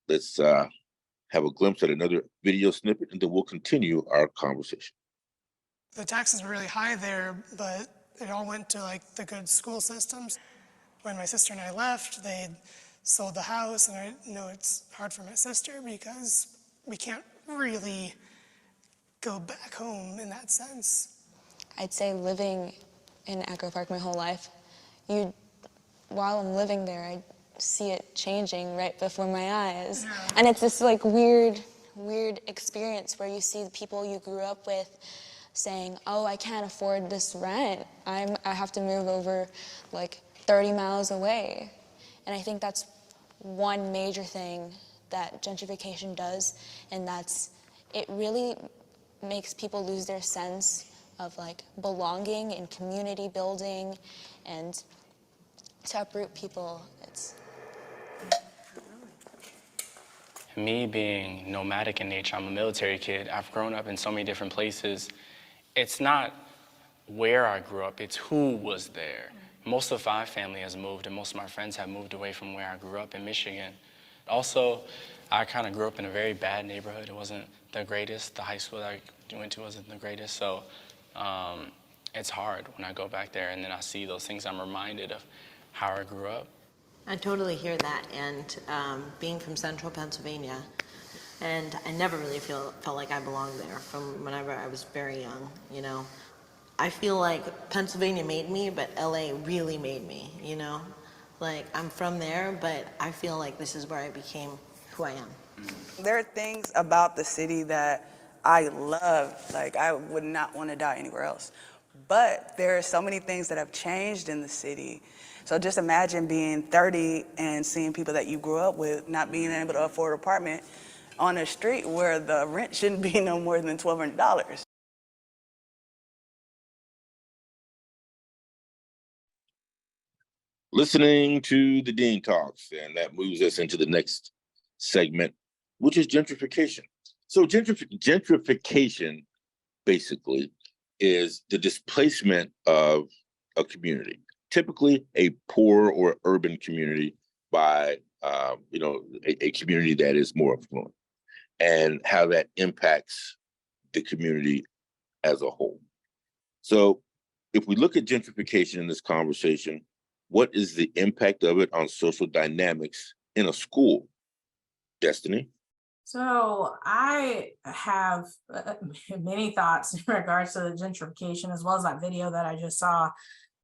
Let's have a glimpse at another video snippet, and then we'll continue our conversation. The taxes were really high there, but it all went to the good school systems. When my sister and I left, they sold the house, and I know it's hard for my sister because we can't really go back home in that sense. I'd say living in Echo Park my whole life, while I'm living there, I see it changing right before my eyes. Yeah. And it's this weird experience where you see the people you grew up with saying, oh, I can't afford this rent. I have to move over 30 miles away. And I think that's one major thing that gentrification does, and it really makes people lose their sense of belonging and community building, and to uproot people, Me being nomadic in nature, I'm a military kid. I've grown up in so many different places. It's not where I grew up, it's who was there. Most of my family has moved, and most of my friends have moved away from where I grew up in Michigan. Also, I kind of grew up in a very bad neighborhood. It wasn't the greatest. The high school that I went to wasn't the greatest. So it's hard when I go back there and then I see those things. I'm reminded of how I grew up. I totally hear that. And being from central Pennsylvania, and I never really felt like I belonged there from whenever I was very young, I feel like Pennsylvania made me, but LA really made me, I'm from there, but I feel like this is where I became who I am. There are things about the city that I love, I would not want to die anywhere else. But there are so many things that have changed in the city. So just imagine being 30 and seeing people that you grew up with not being able to afford an apartment on a street where the rent shouldn't be no more than $1,200. Listening to the Dean Talks, and that moves us into the next segment, which is gentrification. So gentrification basically is the displacement of a community, typically a poor or urban community, by a community that is more affluent, and how that impacts the community as a whole. So if we look at gentrification in this conversation, what is the impact of it on social dynamics in a school? Destiny? So I have many thoughts in regards to the gentrification, as well as that video that I just saw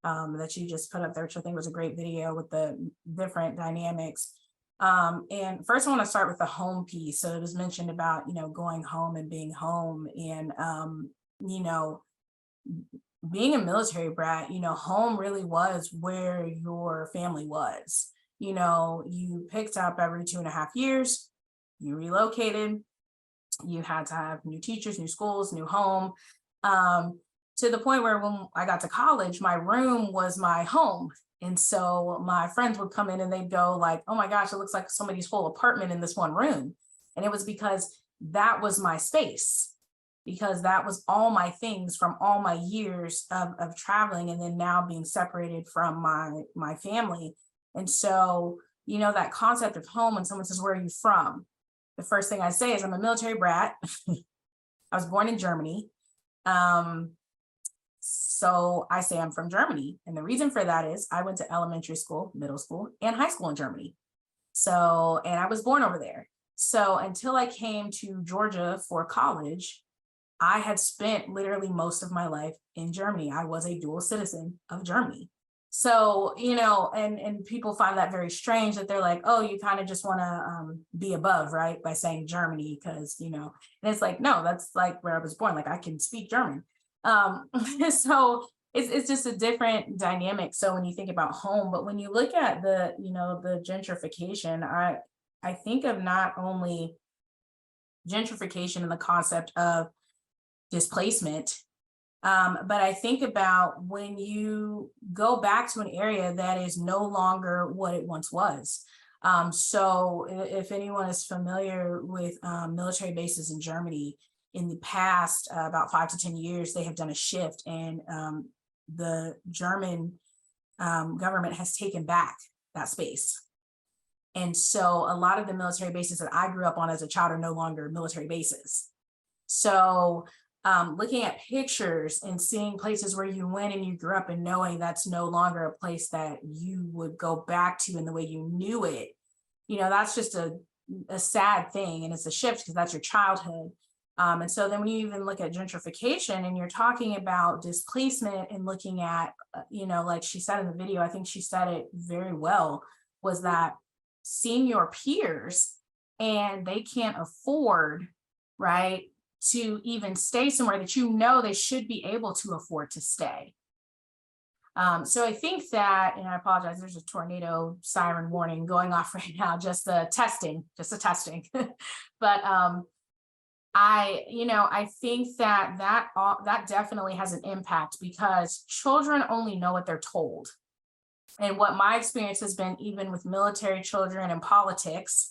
that you just put up there, which I think was a great video with the different dynamics. And first I want to start with the home piece. So it was mentioned about, going home and being home, and, being a military brat, home really was where your family was. You picked up every 2.5 years, you relocated, you had to have new teachers, new schools, new home, to the point where when I got to college, my room was my home. And so my friends would come in and they'd go like, oh my gosh, it looks like somebody's whole apartment in this one room. And it was because that was my space, because that was all my things from all my years of traveling, and then now being separated from my family. And so, that concept of home, when someone says, where are you from? The first thing I say is I'm a military brat. I was born in Germany. So I say I'm from Germany. And the reason for that is I went to elementary school, middle school, and high school in Germany. So, and I was born over there. So until I came to Georgia for college, I had spent literally most of my life in Germany. I was a dual citizen of Germany. So, and people find that very strange, that they're like, oh, you kind of just want to be above, right? By saying Germany, because, and it's like, no, that's like where I was born. Like I can speak German. So it's just a different dynamic. So when you think about home, but when you look at the, the gentrification, I think of not only gentrification and the concept of displacement, but I think about when you go back to an area that is no longer what it once was. So if anyone is familiar with military bases in Germany, in the past, about 5 to 10 years, they have done a shift, and the German government has taken back that space. And so a lot of the military bases that I grew up on as a child are no longer military bases. So looking at pictures and seeing places where you went and you grew up, and knowing that's no longer a place that you would go back to in the way you knew it, that's just a sad thing. And it's a shift because that's your childhood. And so then when you even look at gentrification and you're talking about displacement and looking at, like she said in the video, I think she said it very well, was that seeing your peers and they can't afford, right, to even stay somewhere that they should be able to afford to stay. So I think that, and I apologize, there's a tornado siren warning going off right now, just a testing. But I think that definitely has an impact, because children only know what they're told. And what my experience has been, even with military children and politics,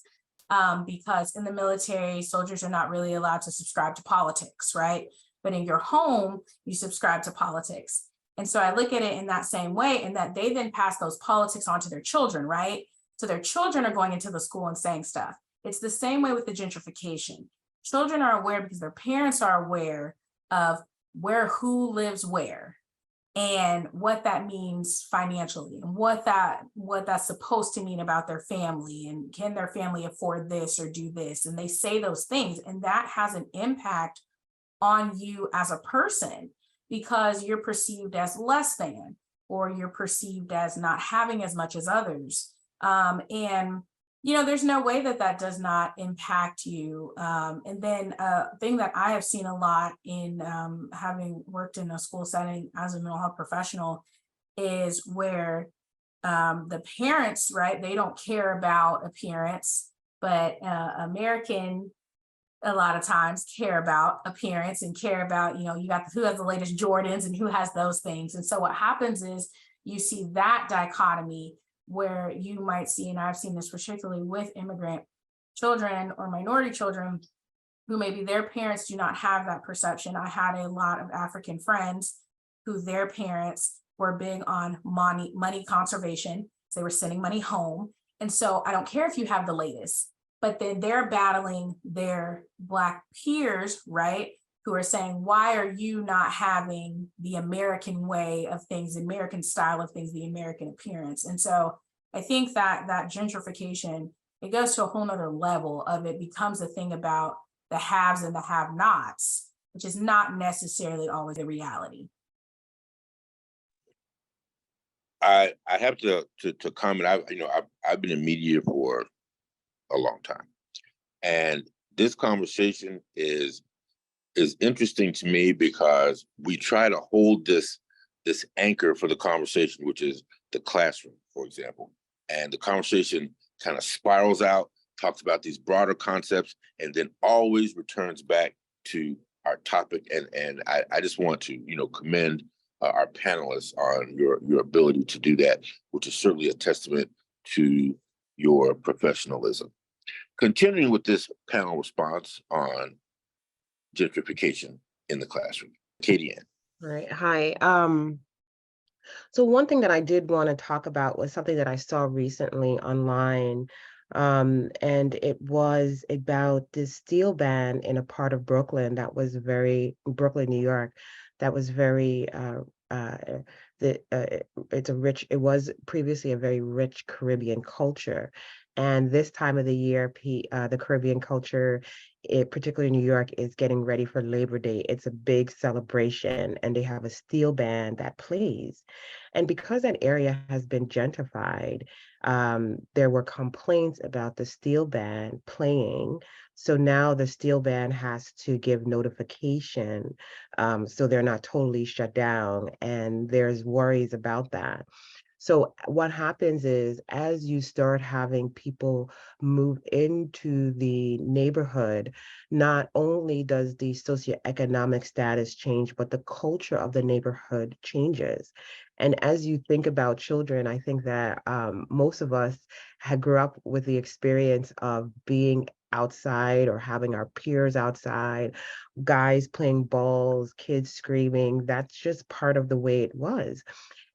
because in the military, soldiers are not really allowed to subscribe to politics, right? But in your home, you subscribe to politics. And so I look at it in that same way, in that they then pass those politics on to their children, right? So their children are going into the school and saying stuff. It's the same way with the gentrification. Children are aware because their parents are aware of who lives where, and what that means financially, and what that's supposed to mean about their family, and can their family afford this or do this? And they say those things, and that has an impact on you as a person, because you're perceived as less than, or you're perceived as not having as much as others. And there's no way that does not impact you. And then a thing that I have seen a lot in having worked in a school setting as a mental health professional is where the parents, right, they don't care about appearance, but American, a lot of times, care about appearance and care about, you got who has the latest Jordans and who has those things. And so what happens is you see that dichotomy, where you might see, and I've seen this particularly with immigrant children or minority children, who maybe their parents do not have that perception. I had a lot of African friends who their parents were big on money conservation. So they were sending money home. And so I don't care if you have the latest, but then they're battling their Black peers, right, who are saying, why are you not having the American way of things, the American style of things, the American appearance? And so I think that that gentrification, it goes to a whole nother level of it becomes a thing about the haves and the have-nots, which is not necessarily always the reality. I have to comment. I've been in media for a long time, and this conversation is interesting to me because we try to hold this anchor for the conversation, which is the classroom, for example, and the conversation kind of spirals out, talks about these broader concepts, and then always returns back to our topic. And I just want to commend our panelists on your ability to do that, which is certainly a testament to your professionalism. Continuing with this panel response on gentrification in the classroom. Katie Ann. Right. Hi. So one thing that I did want to talk about was something that I saw recently online. And it was about this steel ban in a part of Brooklyn that was Brooklyn, New York, that was very it was previously a very rich Caribbean culture. And this time of the year, the Caribbean culture, particularly New York, is getting ready for Labor Day. It's a big celebration, and they have a steel band that plays. And because that area has been gentrified, there were complaints about the steel band playing. So now the steel band has to give notification, so they're not totally shut down. And there's worries about that. So what happens is, as you start having people move into the neighborhood, not only does the socioeconomic status change, but the culture of the neighborhood changes. And as you think about children, I think that most of us had grew up with the experience of being outside or having our peers outside, guys playing balls, kids screaming. That's just part of the way it was.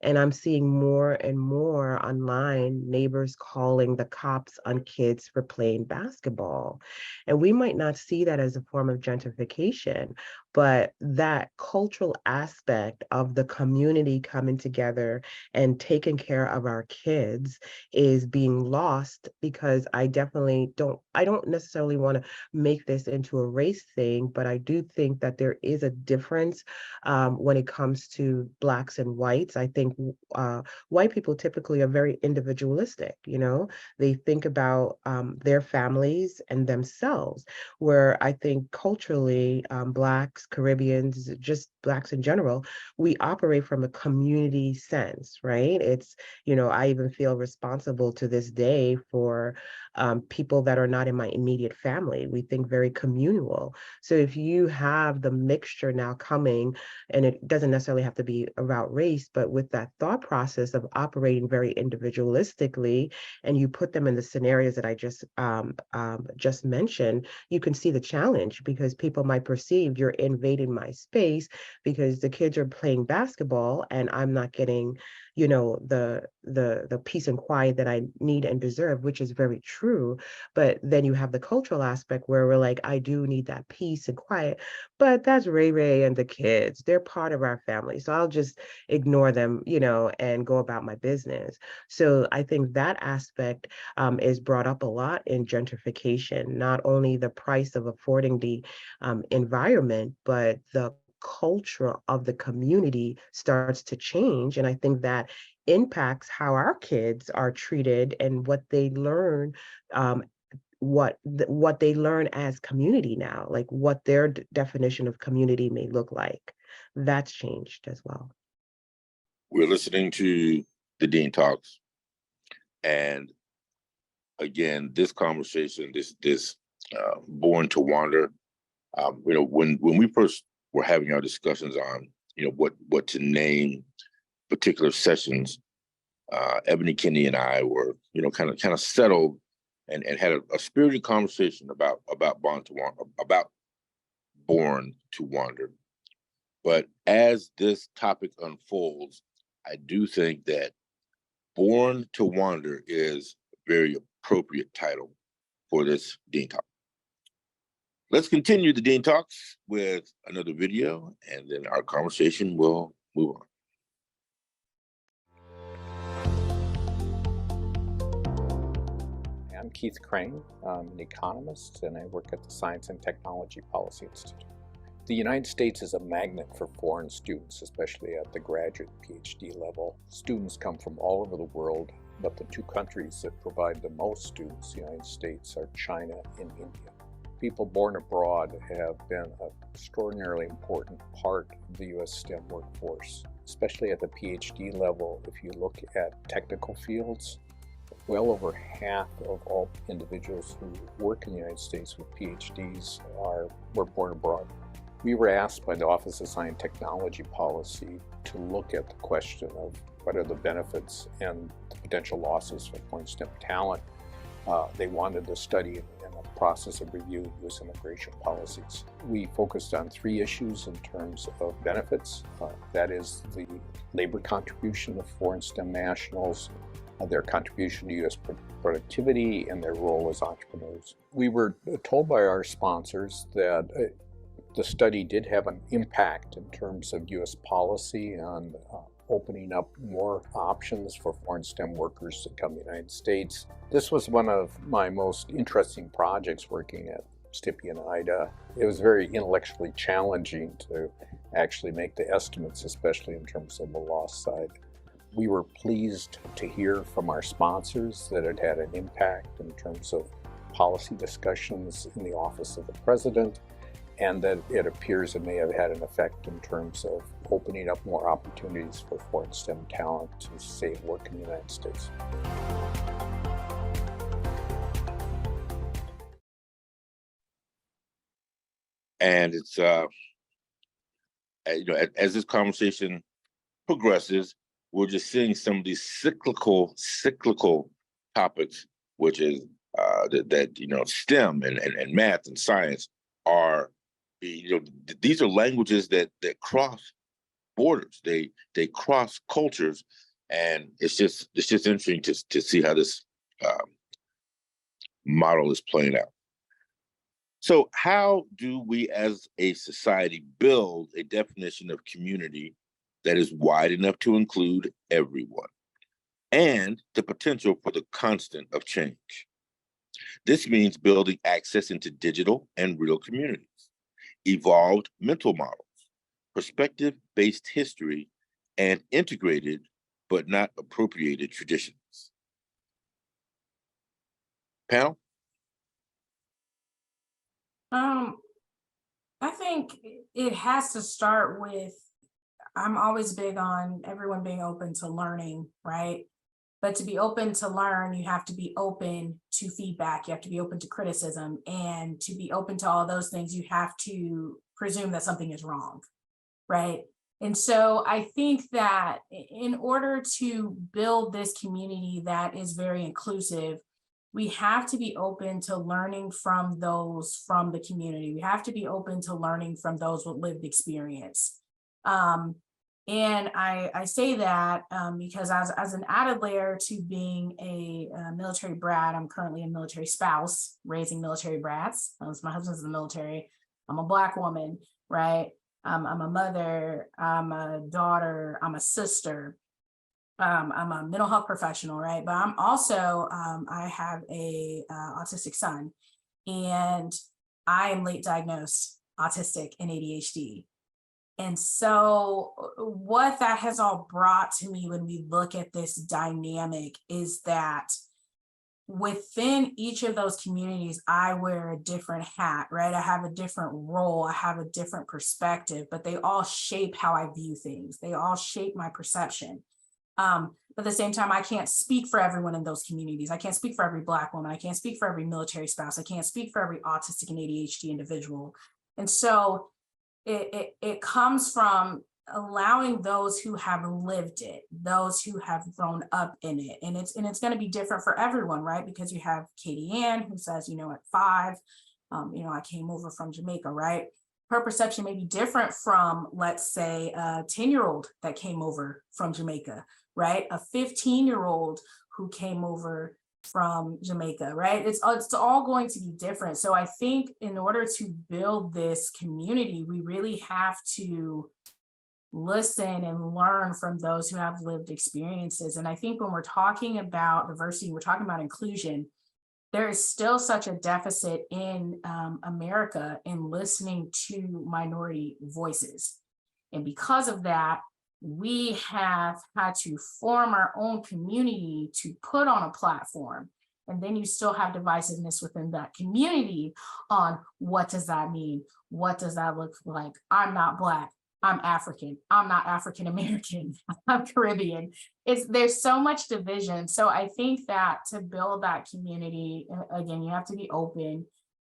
And I'm seeing more and more online neighbors calling the cops on kids for playing basketball. And we might not see that as a form of gentrification, but that cultural aspect of the community coming together and taking care of our kids is being lost, because I don't necessarily want to make this into a race thing, but I do think that there is a difference when it comes to Blacks and whites. I think white people typically are very individualistic, they think about their families and themselves, where I think culturally, Blacks, Caribbeans, just Blacks in general, we operate from a community sense, right? It's, I even feel responsible to this day for people that are not in my immediate family. We think very communal. So if you have the mixture now coming, and it doesn't necessarily have to be about race, but with that thought process of operating very individualistically, and you put them in the scenarios that I just mentioned, you can see the challenge, because people might perceive you're invading my space because the kids are playing basketball and I'm not getting the peace and quiet that I need and deserve, which is very true. But then you have the cultural aspect where we're like, I do need that peace and quiet, but that's Ray Ray and the kids. They're part of our family, so I'll just ignore them, and go about my business. So I think that aspect is brought up a lot in gentrification, not only the price of affording the environment, but the culture of the community starts to change. And I think that impacts how our kids are treated and what they learn, what they learn as community now, like what their definition of community may look like. That's changed as well. We're listening to the Dean Talks, and again, this conversation, this Born to Wander, when we first were having our discussions on what to name particular sessions, Ebony Kinney and I were kind of settled and had a spirited conversation about Born to Wander. But as this topic unfolds, I do think that Born to Wander is a very appropriate title for this Dean Talk. let's continue the Dean Talks with another video, and then our conversation will move on. I'm Keith Crane. I'm an economist, and I work at the Science and Technology Policy Institute. The United States is a magnet for foreign students, especially at the graduate PhD level. Students come from all over the world, but the two countries that provide the most students, the United States, are China and India. People born abroad have been an extraordinarily important part of the U.S. STEM workforce, especially at the PhD level. If you look at technical fields, well over half of all individuals who work in the United States with PhDs were born abroad. We were asked by the Office of Science and Technology Policy to look at the question of what are the benefits and the potential losses for foreign STEM talent. They wanted to study in a process of reviewing U.S. immigration policies. We focused on 3 issues in terms of benefits. That is the labor contribution of foreign STEM nationals, their contribution to U.S. productivity, and their role as entrepreneurs. We were told by our sponsors that the study did have an impact in terms of U.S. policy on opening up more options for foreign STEM workers to come to the United States. This was one of my most interesting projects working at STIPI and IDA. It was very intellectually challenging to actually make the estimates, especially in terms of the loss side. We were pleased to hear from our sponsors that it had an impact in terms of policy discussions in the Office of the President, and that it appears it may have had an effect in terms of opening up more opportunities for foreign STEM talent to stay and work in the United States. And it's, as this conversation progresses, we're just seeing some of these cyclical topics, which is that STEM and math and science are, these are languages that cross borders, they cross cultures, and it's just interesting to see how this model is playing out. So how do we as a society build a definition of community that is wide enough to include everyone and the potential for the constant of change? This means building access into digital and real communities, evolved mental models, perspective-based history, and integrated but not appropriated traditions. Panel? I think it has to start with, I'm always big on everyone being open to learning, right? But to be open to learn, you have to be open to feedback. You have to be open to criticism, and to be open to all those things, you have to presume that something is wrong, right? And so I think that in order to build this community that is very inclusive, we have to be open to learning from those from the community. We have to be open to learning from those with lived experience. And I say that because as an added layer to being a military brat, I'm currently a military spouse raising military brats. My husband's in the military. I'm a Black woman, right? I'm a mother, I'm a daughter, I'm a sister. I'm a mental health professional, right? But I'm also, I have a autistic son, and I am late diagnosed autistic and ADHD. And so what that has all brought to me when we look at this dynamic is that within each of those communities, I wear a different hat, right? I have a different role, I have a different perspective, but they all shape how I view things. They all shape my perception. But at the same time, I can't speak for everyone in those communities. I can't speak for every Black woman. I can't speak for every military spouse. I can't speak for every autistic and ADHD individual. And so it comes from allowing those who have lived it, those who have grown up in it. And it's going to be different for everyone, right? Because you have Katie Ann who says, at 5, I came over from Jamaica, right? Her perception may be different from, let's say, a 10-year-old that came over from Jamaica, right? A 15-year-old who came over from Jamaica, right? It's all going to be different. So I think in order to build this community, we really have to listen and learn from those who have lived experiences. And I think when we're talking about diversity, we're talking about inclusion, there is still such a deficit in America in listening to minority voices. And because of that, we have had to form our own community to put on a platform. And then you still have divisiveness within that community on what does that mean? What does that look like? I'm not Black, I'm African, I'm not African American, I'm Caribbean. There's so much division. So I think that to build that community, again, you have to be open,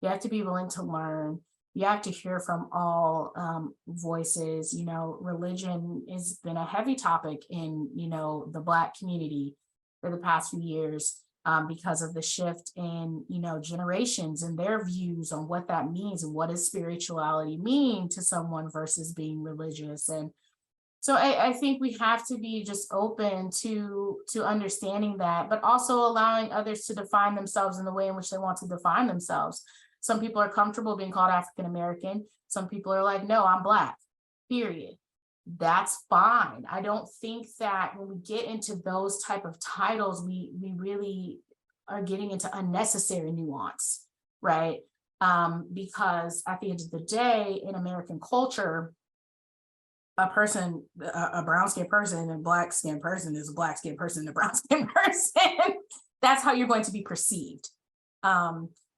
you have to be willing to learn, you have to hear from all voices. You know, religion has been a heavy topic in, you know, the Black community for the past few years because of the shift in, you know, generations and their views on what that means and what does spirituality mean to someone versus being religious. And so I think we have to be just open to understanding that, but also allowing others to define themselves in the way in which they want to define themselves. Some people are comfortable being called African American. Some people are like, no, I'm Black, period. That's fine. I don't think that when we get into those type of titles, we really are getting into unnecessary nuance, right? Because at the end of the day, in American culture, a person, a brown-skinned person and a black-skinned person is a black-skinned person and a brown-skinned person. That's how you're going to be perceived.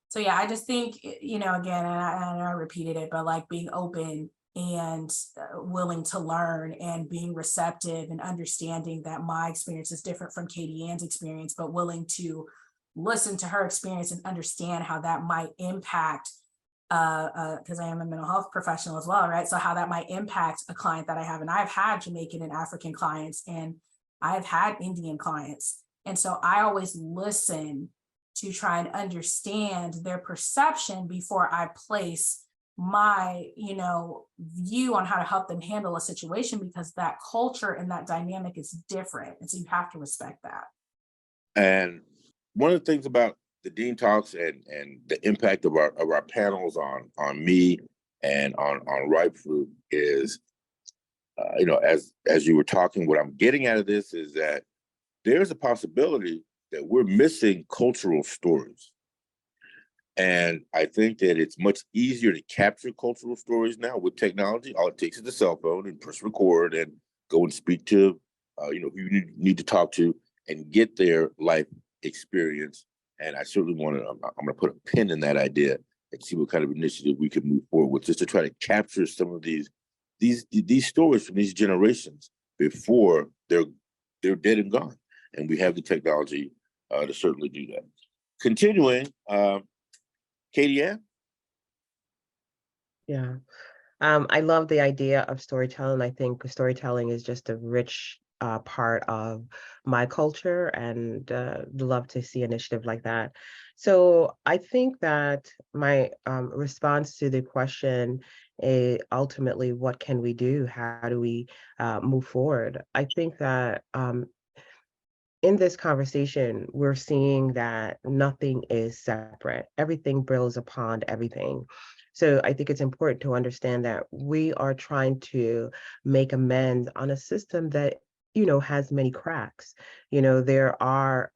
So yeah, I just think, you know, again, and I repeated it, but like being open and willing to learn and being receptive and understanding that my experience is different from Katie Ann's experience, but willing to listen to her experience and understand how that might impact, because I am a mental health professional as well, right? So how that might impact a client that I have. And I've had Jamaican and African clients, and I've had Indian clients. And so I always listen to try and understand their perception before I place my, you know, view on how to help them handle a situation, because that culture and that dynamic is different. And so you have to respect that. And one of the things about the Dean Talks and the impact of our panels on me and on Ripe Fruit is, you know, as you were talking, what I'm getting out of this is that there's a possibility that we're missing cultural stories. And I think that it's much easier to capture cultural stories now with technology. All it takes is a cell phone and press record and go and speak to, you know, who you need to talk to and get their life experience. And I certainly I'm going to put a pin in that idea and see what kind of initiative we can move forward with, just to try to capture some of these stories from these generations before they're dead and gone. And we have the technology to certainly do that. Continuing, Katie Ann? Yeah. I love the idea of storytelling. I think storytelling is just a rich part of my culture, and love to see initiative like that. So I think that my response to the question is ultimately, what can we do? How do we move forward? I think that in this conversation, we're seeing that nothing is separate. Everything builds upon everything. So I think it's important to understand that we are trying to make amends on a system that, you know, has many cracks. You know, there are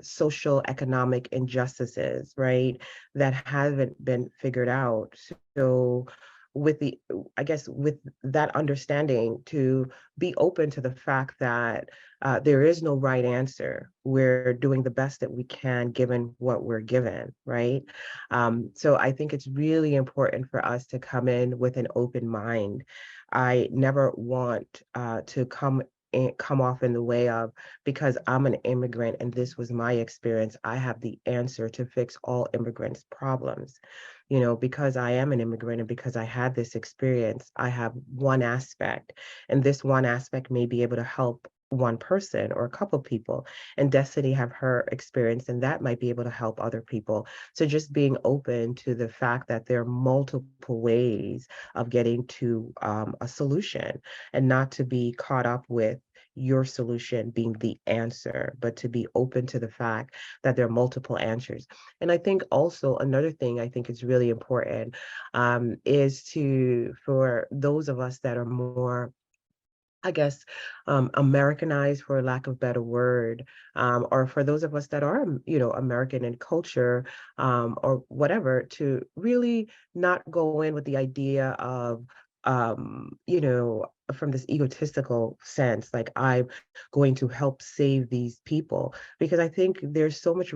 social economic injustices, right, that haven't been figured out. So with that understanding, to be open to the fact that there is no right answer. We're doing the best that we can given what we're given, right? So I think it's really important for us to come in with an open mind. I never want to come off in the way of, because I'm an immigrant and this was my experience, I have the answer to fix all immigrants' problems. You know, because I am an immigrant and because I had this experience, I have one aspect, and this one aspect may be able to help one person or a couple people, and Destiny have her experience, and that might be able to help other people. So just being open to the fact that there are multiple ways of getting to a solution, and not to be caught up with, your solution being the answer, but to be open to the fact that there are multiple answers. And I think also another thing I think is really important is for those of us that are more, I guess, Americanized, for lack of a better word, or for those of us that are, American in culture, or whatever, to really not go in with the idea of, from this egotistical sense, like I'm going to help save these people, because I think there's so much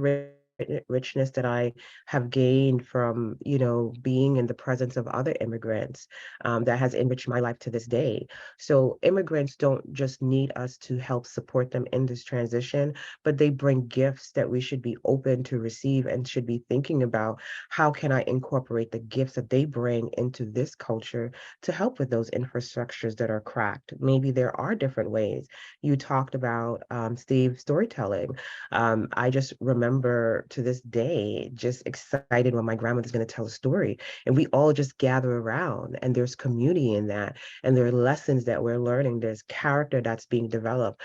richness that I have gained from, being in the presence of other immigrants, that has enriched my life to this day. So immigrants don't just need us to help support them in this transition, but they bring gifts that we should be open to receive and should be thinking about how can I incorporate the gifts that they bring into this culture to help with those infrastructures that are cracked. Maybe there are different ways. You talked about, Steve, storytelling. I just remember to this day just excited when my grandmother's going to tell a story, and we all just gather around, and there's community in that, and there are lessons that we're learning, there's character that's being developed,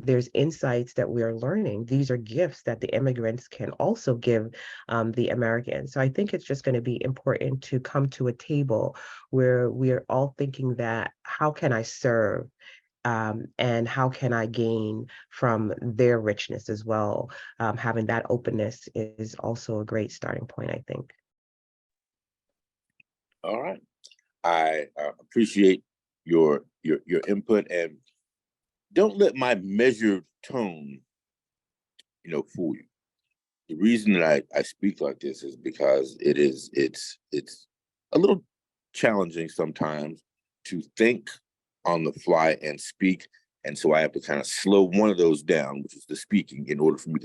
there's insights that we are learning. These are gifts that the immigrants can also give the Americans. So I think it's just going to be important to come to a table where we're all thinking that, how can I serve? And how can I gain from their richness as well? Having that openness is also a great starting point, I think. All right. I appreciate your input, and don't let my measured tone, fool you. The reason that I speak like this is because it's a little challenging sometimes to think on the fly and speak, and so I have to kind of slow one of those down, which is the speaking, in order for me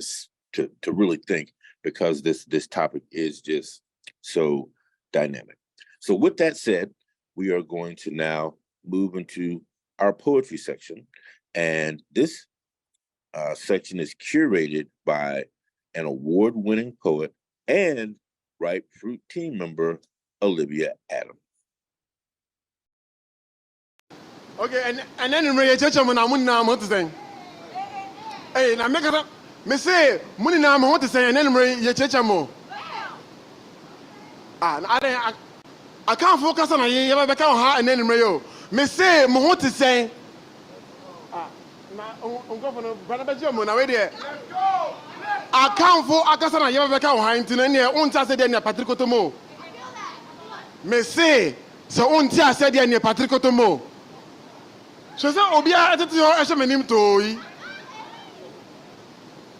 to really think, because this topic is just so dynamic. So with that said, we are going to now move into our poetry section, and this section is curated by an award-winning poet and Ripe Fruit team member, Olivia Adams. Okay, and then we church when I'm now what to say. Hey, now make it me say money now what to say, and then we church mo. I can't focus on you ever become hard, and then me say mo what to say. Now go for no brother Jamo now there. I can't focus on you ever become hard, and then you won't say there Patrick Otomo. Me say so won't say there Patrick Otomo.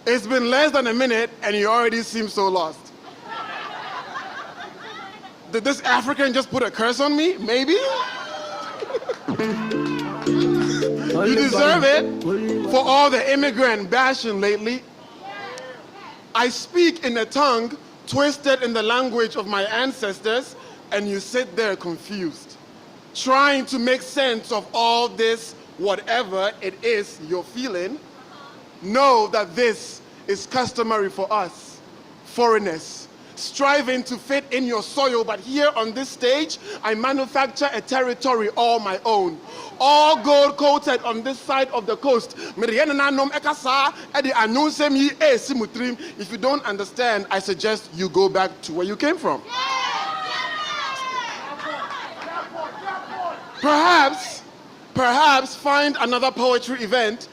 It's been less than a minute and you already seem so lost. Did this African just put a curse on me? Maybe? You deserve it for all the immigrant bashing lately. I speak in a tongue twisted in the language of my ancestors, and you sit there confused, trying to make sense of all this, whatever it is you're feeling. Know that this is customary for us, foreigners, striving to fit in your soil, but here on this stage, I manufacture a territory all my own. All gold coated on this side of the coast. If you don't understand, I suggest you go back to where you came from. Perhaps find another poetry event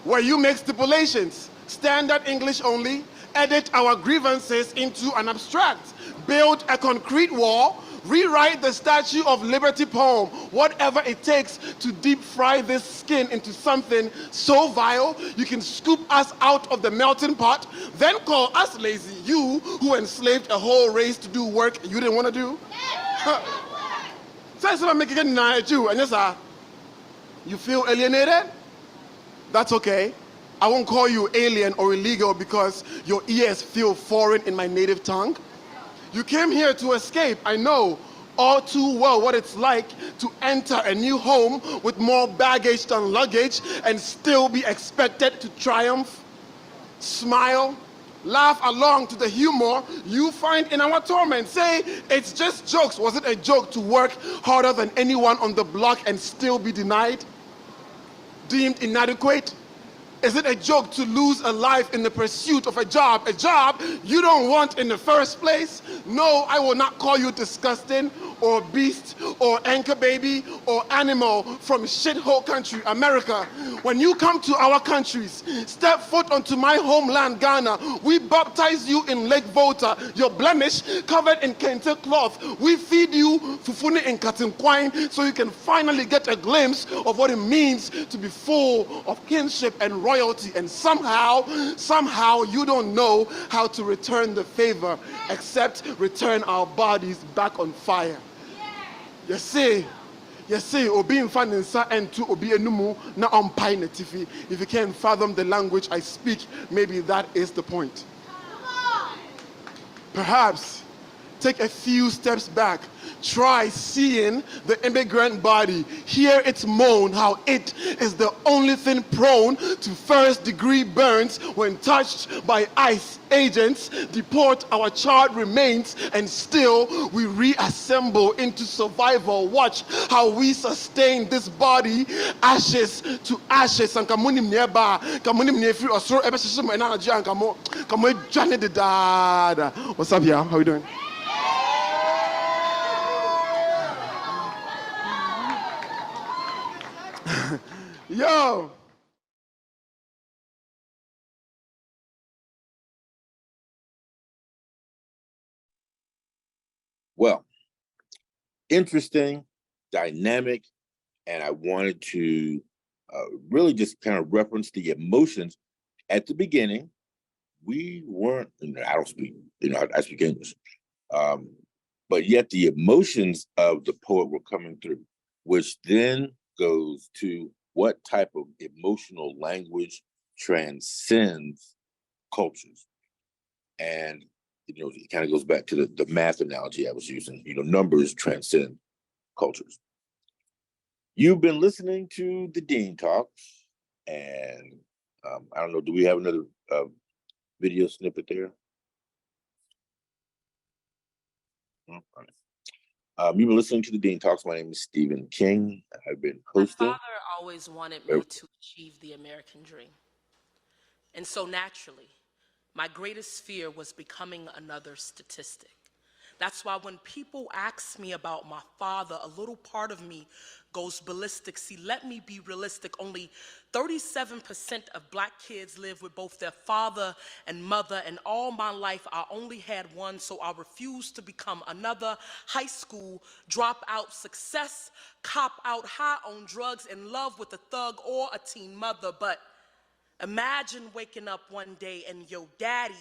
where you make stipulations, standard English only, edit our grievances into an abstract, build a concrete wall, rewrite the Statue of Liberty poem, whatever it takes to deep fry this skin into something so vile you can scoop us out of the melting pot, then call us lazy, you who enslaved a whole race to do work you didn't want to do. Say something make it at you, and yes, you feel alienated? That's okay. I won't call you alien or illegal because your ears feel foreign in my native tongue. You came here to escape. I know all too well what it's like to enter a new home with more baggage than luggage and still be expected to triumph, smile, laugh along to the humor you find in our torment. Say, it's just jokes. Was it a joke to work harder than anyone on the block and still be denied? deemed inadequate? Is it a joke to lose a life in the pursuit of a job you don't want in the first place? No, I will not call you disgusting or beast or anchor baby or animal from shithole country, America. When you come to our countries, step foot onto my homeland, Ghana, we baptize you in Lake Volta, your blemish covered in kente cloth. We feed you fufune and katinkwine so you can finally get a glimpse of what it means to be full of kinship and royalty, and somehow you don't know how to return the favor except return our bodies back on fire. You see, obi in fansa and to obi enumu na umpai netifi. If you can't fathom the language I speak, maybe that is the point. Perhaps take a few steps back. Try seeing the immigrant body. Hear its moan, how it is the only thing prone to first-degree burns when touched by ICE agents. Deport our charred remains and still we reassemble into survival. Watch how we sustain this body, ashes to ashes. And kamunim nearby, kamunim near free or throw every energy and kamo Johnny the dad. What's up, y'all? How you doing? Yo! Well, interesting, dynamic, and I wanted to really just kind of reference the emotions. At the beginning, we weren't, I don't speak, I speak English, but yet the emotions of the poet were coming through, which then goes to what type of emotional language transcends cultures. And, it kind of goes back to the math analogy I was using. Numbers transcend cultures. You've been listening to the DEIN Talks, and I don't know, do we have another video snippet there? All right. You've been listening to the DEIN Talks. My name is Stephen King. I've been hosting. My father always wanted me to achieve the American dream. And so naturally, my greatest fear was becoming another statistic. That's why when people ask me about my father, a little part of me goes ballistic. See, let me be realistic. Only 37% of Black kids live with both their father and mother, and all my life I only had one, so I refused to become another high school dropout, success cop out, high on drugs, in love with a thug or a teen mother. But imagine waking up one day and your daddy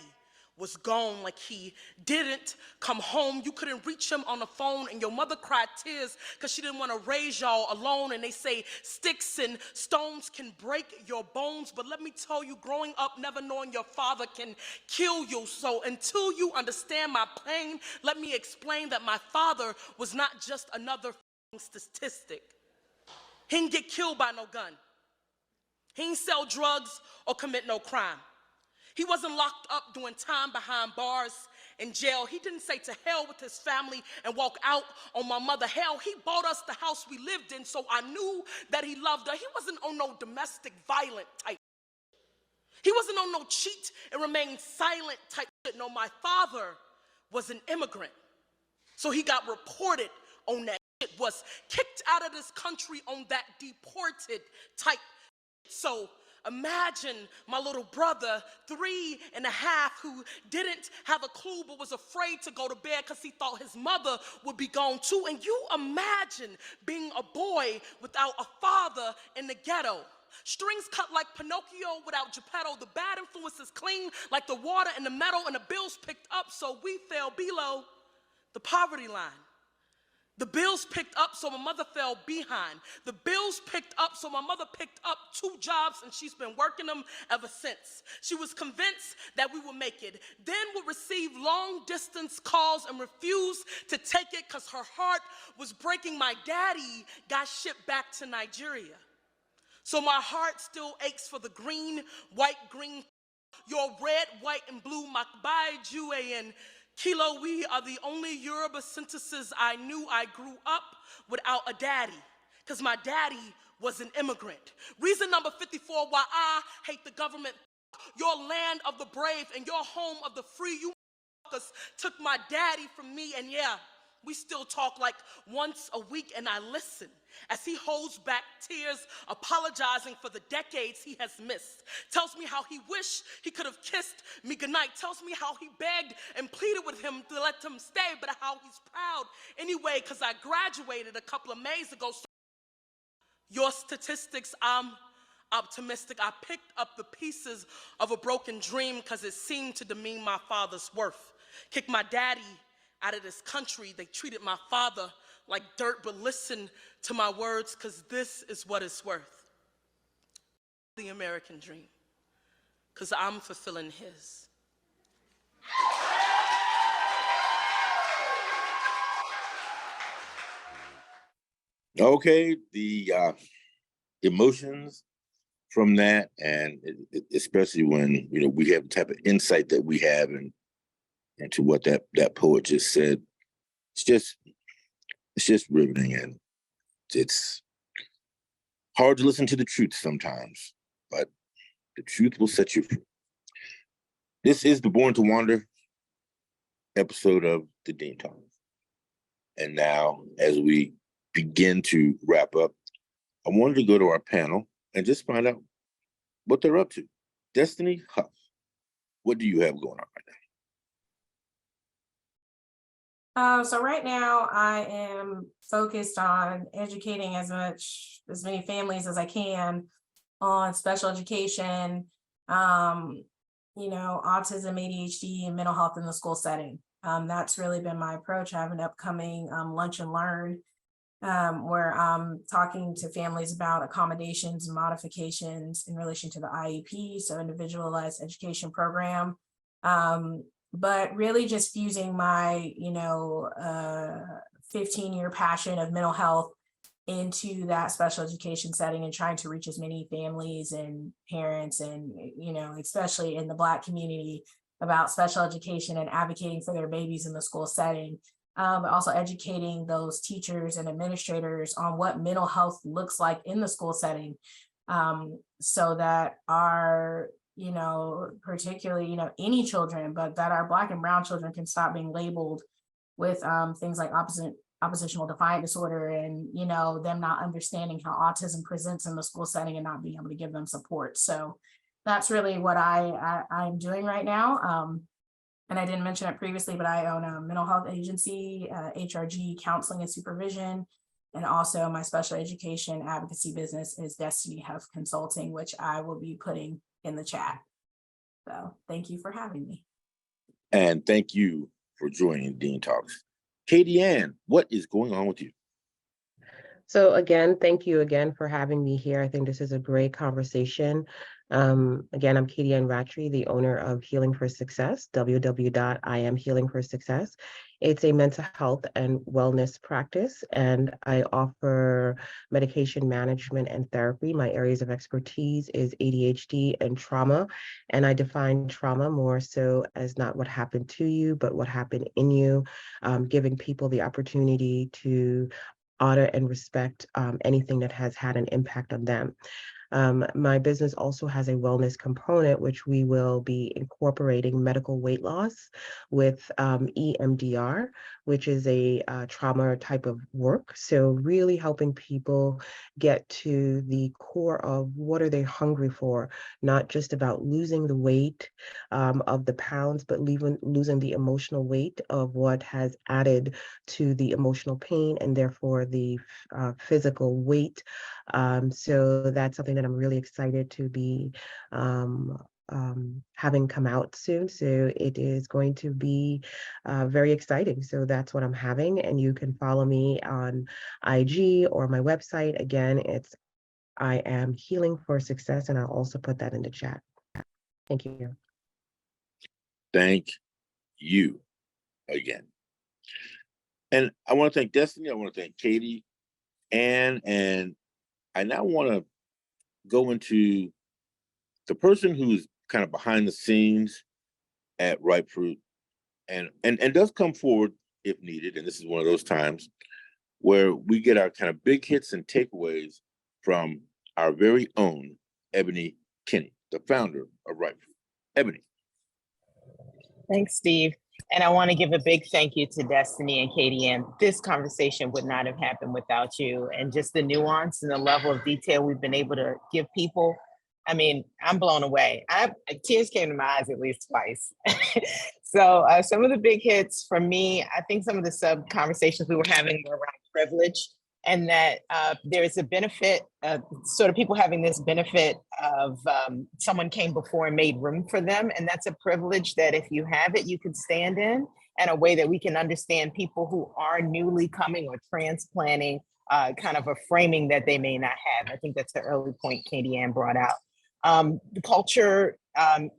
was gone, like he didn't come home. You couldn't reach him on the phone, and your mother cried tears because she didn't want to raise y'all alone. And they say sticks and stones can break your bones, but let me tell you, growing up never knowing your father can kill you. So until you understand my pain, let me explain that my father was not just another statistic. He didn't get killed by no gun. He didn't sell drugs or commit no crime. He wasn't locked up doing time behind bars in jail. He didn't say to hell with his family and walk out on my mother. Hell, he bought us the house we lived in, so I knew that he loved her. He wasn't on no domestic violent type. He wasn't on no cheat and remain silent type shit. No, my father was an immigrant. So he got reported on that shit, was kicked out of this country on that deported type. So imagine my little brother, 3.5, who didn't have a clue but was afraid to go to bed because he thought his mother would be gone too. And you imagine being a boy without a father in the ghetto. Strings cut like Pinocchio without Geppetto. The bad influences clean like the water and the metal, and the bills picked up, so we fell below the poverty line. The bills picked up, so my mother fell behind. The bills picked up, so my mother picked up 2 jobs, and she's been working them ever since. She was convinced that we would make it, then would receive long-distance calls and refuse to take it because her heart was breaking. My daddy got shipped back to Nigeria. So my heart still aches for the green, white, green, your red, white, and blue, Makbai, Jue, and Kilo. We are the only Yoruba synthesis I knew. I grew up without a daddy because my daddy was an immigrant. Reason number 54 why I hate the government. Your land of the brave and your home of the free. You motherfuckers took my daddy from me, and yeah, we still talk like once a week, and I listen as he holds back tears, apologizing for the decades he has missed. Tells me how he wished he could have kissed me goodnight. Tells me how he begged and pleaded with him to let him stay, but how he's proud anyway, because I graduated a couple of Mays ago. So your statistics, I'm optimistic. I picked up the pieces of a broken dream because it seemed to demean my father's worth. Kicked my daddy out of this country. They treated my father like dirt, but listen to my words, because this is what it's worth. The American dream, because I'm fulfilling his. Okay, the emotions from that, and especially when we have the type of insight that we have into what that poet just said, it's just riveting, and it's hard to listen to the truth sometimes, but the truth will set you free. This is the Born to Wander episode of the DEIN Talk. And now, as we begin to wrap up, I wanted to go to our panel and just find out what they're up to. Destiny Huff, what do you have going on right now? So right now I am focused on educating as many families as I can on special education, autism, ADHD, and mental health in the school setting. That's really been my approach. I have an upcoming lunch and learn where I'm talking to families about accommodations and modifications in relation to the IEP, so individualized education program. But really just fusing my, 15-year passion of mental health into that special education setting and trying to reach as many families and parents and, especially in the Black community about special education and advocating for their babies in the school setting. But also educating those teachers and administrators on what mental health looks like in the school setting, so that our particularly, any children, but that our Black and brown children can stop being labeled with things like oppositional defiant disorder and, them not understanding how autism presents in the school setting and not being able to give them support. So that's really what I'm doing right now. And I didn't mention it previously, but I own a mental health agency, HRG Counseling and Supervision. And also my special education advocacy business is Destiny Huff Consulting, which I will be putting in the chat. So thank you for having me. And thank you for joining DEIN Talks. Katie Ann, what is going on with you? So again, thank you again for having me here. I think this is a great conversation. Again, I'm Katie Ann Rattry, the owner of Healing for Success, www.IamHealingForSuccess. It's a mental health and wellness practice, and I offer medication management and therapy. My areas of expertise is ADHD and trauma, and I define trauma more so as not what happened to you, but what happened in you, giving people the opportunity to honor and respect anything that has had an impact on them. My business also has a wellness component, which we will be incorporating medical weight loss with EMDR, which is a trauma type of work. So really helping people get to the core of what are they hungry for, not just about losing the weight of the pounds, but losing the emotional weight of what has added to the emotional pain and therefore the physical weight. So that's something that I'm really excited to be having come out soon. So it is going to be very exciting. So that's what I'm having. And you can follow me on IG or my website. Again, it's I Am Healing for Success. And I'll also put that in the chat. Thank you. Thank you again. And I want to thank Destiny. I want to thank Katie, Ann, and I now want to go into the person who's kind of behind the scenes at Ripe Fruit and does come forward if needed. And this is one of those times where we get our kind of big hits and takeaways from our very own Ebony Kinney, the founder of Ripe Fruit. Ebony. Thanks, Steve. And I want to give a big thank you to Destiny and Katie Ann. This conversation would not have happened without you, and just the nuance and the level of detail we've been able to give people. I mean, I'm blown away. Tears came to my eyes at least twice. So some of the big hits for me, I think some of the sub conversations we were having were around privilege, and that there's a benefit, sort of people having this benefit of someone came before and made room for them. And that's a privilege that if you have it, you can stand in, and a way that we can understand people who are newly coming or transplanting, kind of a framing that they may not have. I think that's the early point Katie Ann brought out. The culture,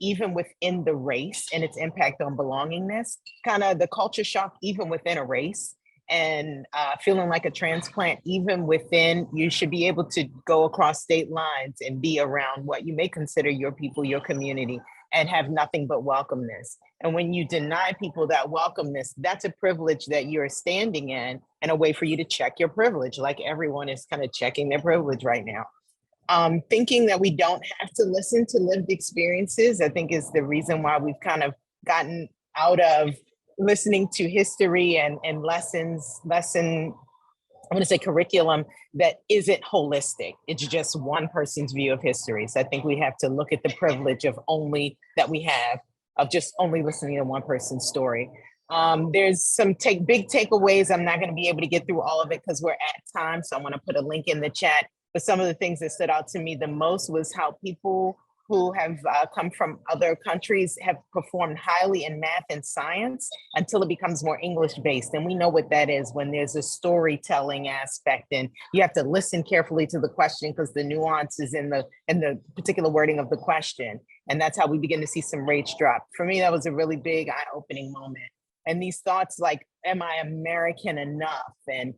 even within the race and its impact on belongingness, kind of the culture shock, even within a race, and feeling like a transplant, even within, you should be able to go across state lines and be around what you may consider your people, your community, and have nothing but welcomeness. And when you deny people that welcomeness, that's a privilege that you're standing in, and a way for you to check your privilege, like everyone is kind of checking their privilege right now. Thinking that we don't have to listen to lived experiences, I think, is the reason why we've kind of gotten out of listening to history and lesson, I'm going to say curriculum that isn't holistic. It's just one person's view of history. So I think we have to look at the privilege of only that we have of just only listening to one person's story. There's some big takeaways. I'm not going to be able to get through all of it because we're at time. So I want to put a link in the chat. But some of the things that stood out to me the most was how people who have come from other countries have performed highly in math and science until it becomes more English-based. And we know what that is when there's a storytelling aspect, and you have to listen carefully to the question because the nuance is in the particular wording of the question. And that's how we begin to see some rates drop. For me, that was a really big eye-opening moment. And these thoughts like, am I American enough? And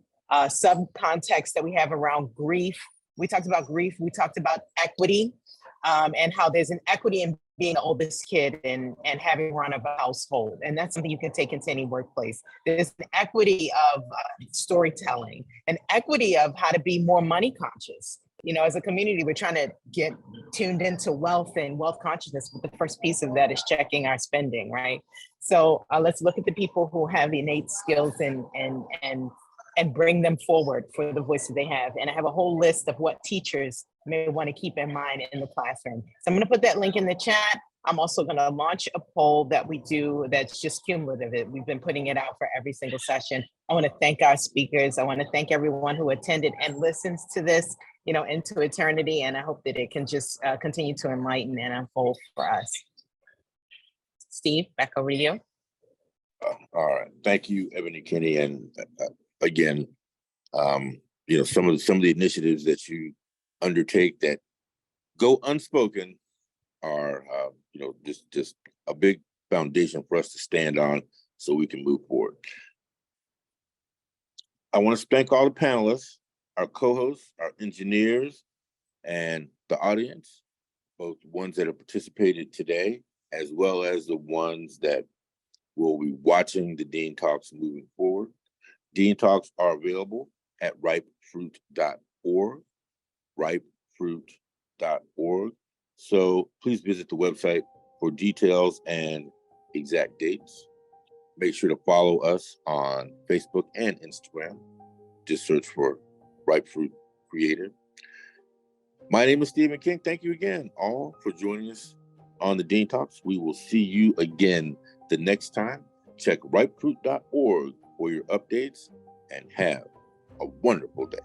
sub-context that we have around grief. We talked about grief, we talked about equity, and how there's an equity in being the oldest kid and having run of a household. And that's something you can take into any workplace. There's an equity of storytelling, an equity of how to be more money conscious. You know, as a community, we're trying to get tuned into wealth and wealth consciousness, but the first piece of that is checking our spending, right? So let's look at the people who have innate skills and bring them forward for the voice that they have. And I have a whole list of what teachers may want to keep in mind in the classroom. So I'm going to put that link in the chat. I'm also going to launch a poll that we do that's just cumulative. We've been putting it out for every single session. I want to thank our speakers. I want to thank everyone who attended and listens to this, you know, into eternity. And I hope that it can just continue to enlighten and unfold for us. Steve, back over to you. All right. Thank you, Ebony Kinney. And again, you know, some of the initiatives that you undertake that go unspoken are, you know, just a big foundation for us to stand on so we can move forward. I want to thank all the panelists, our co-hosts, our engineers, and the audience, both ones that have participated today, as well as the ones that will be watching the Dean Talks moving forward. Dean Talks are available at ripefruit.org, ripefruit.org. So please visit the website for details and exact dates. Make sure to follow us on Facebook and Instagram. Just search for Ripe Fruit Creator. My name is Stephen King. Thank you again, all, for joining us on the Dean Talks. We will see you again the next time. Check ripefruit.org for your updates and have a wonderful day.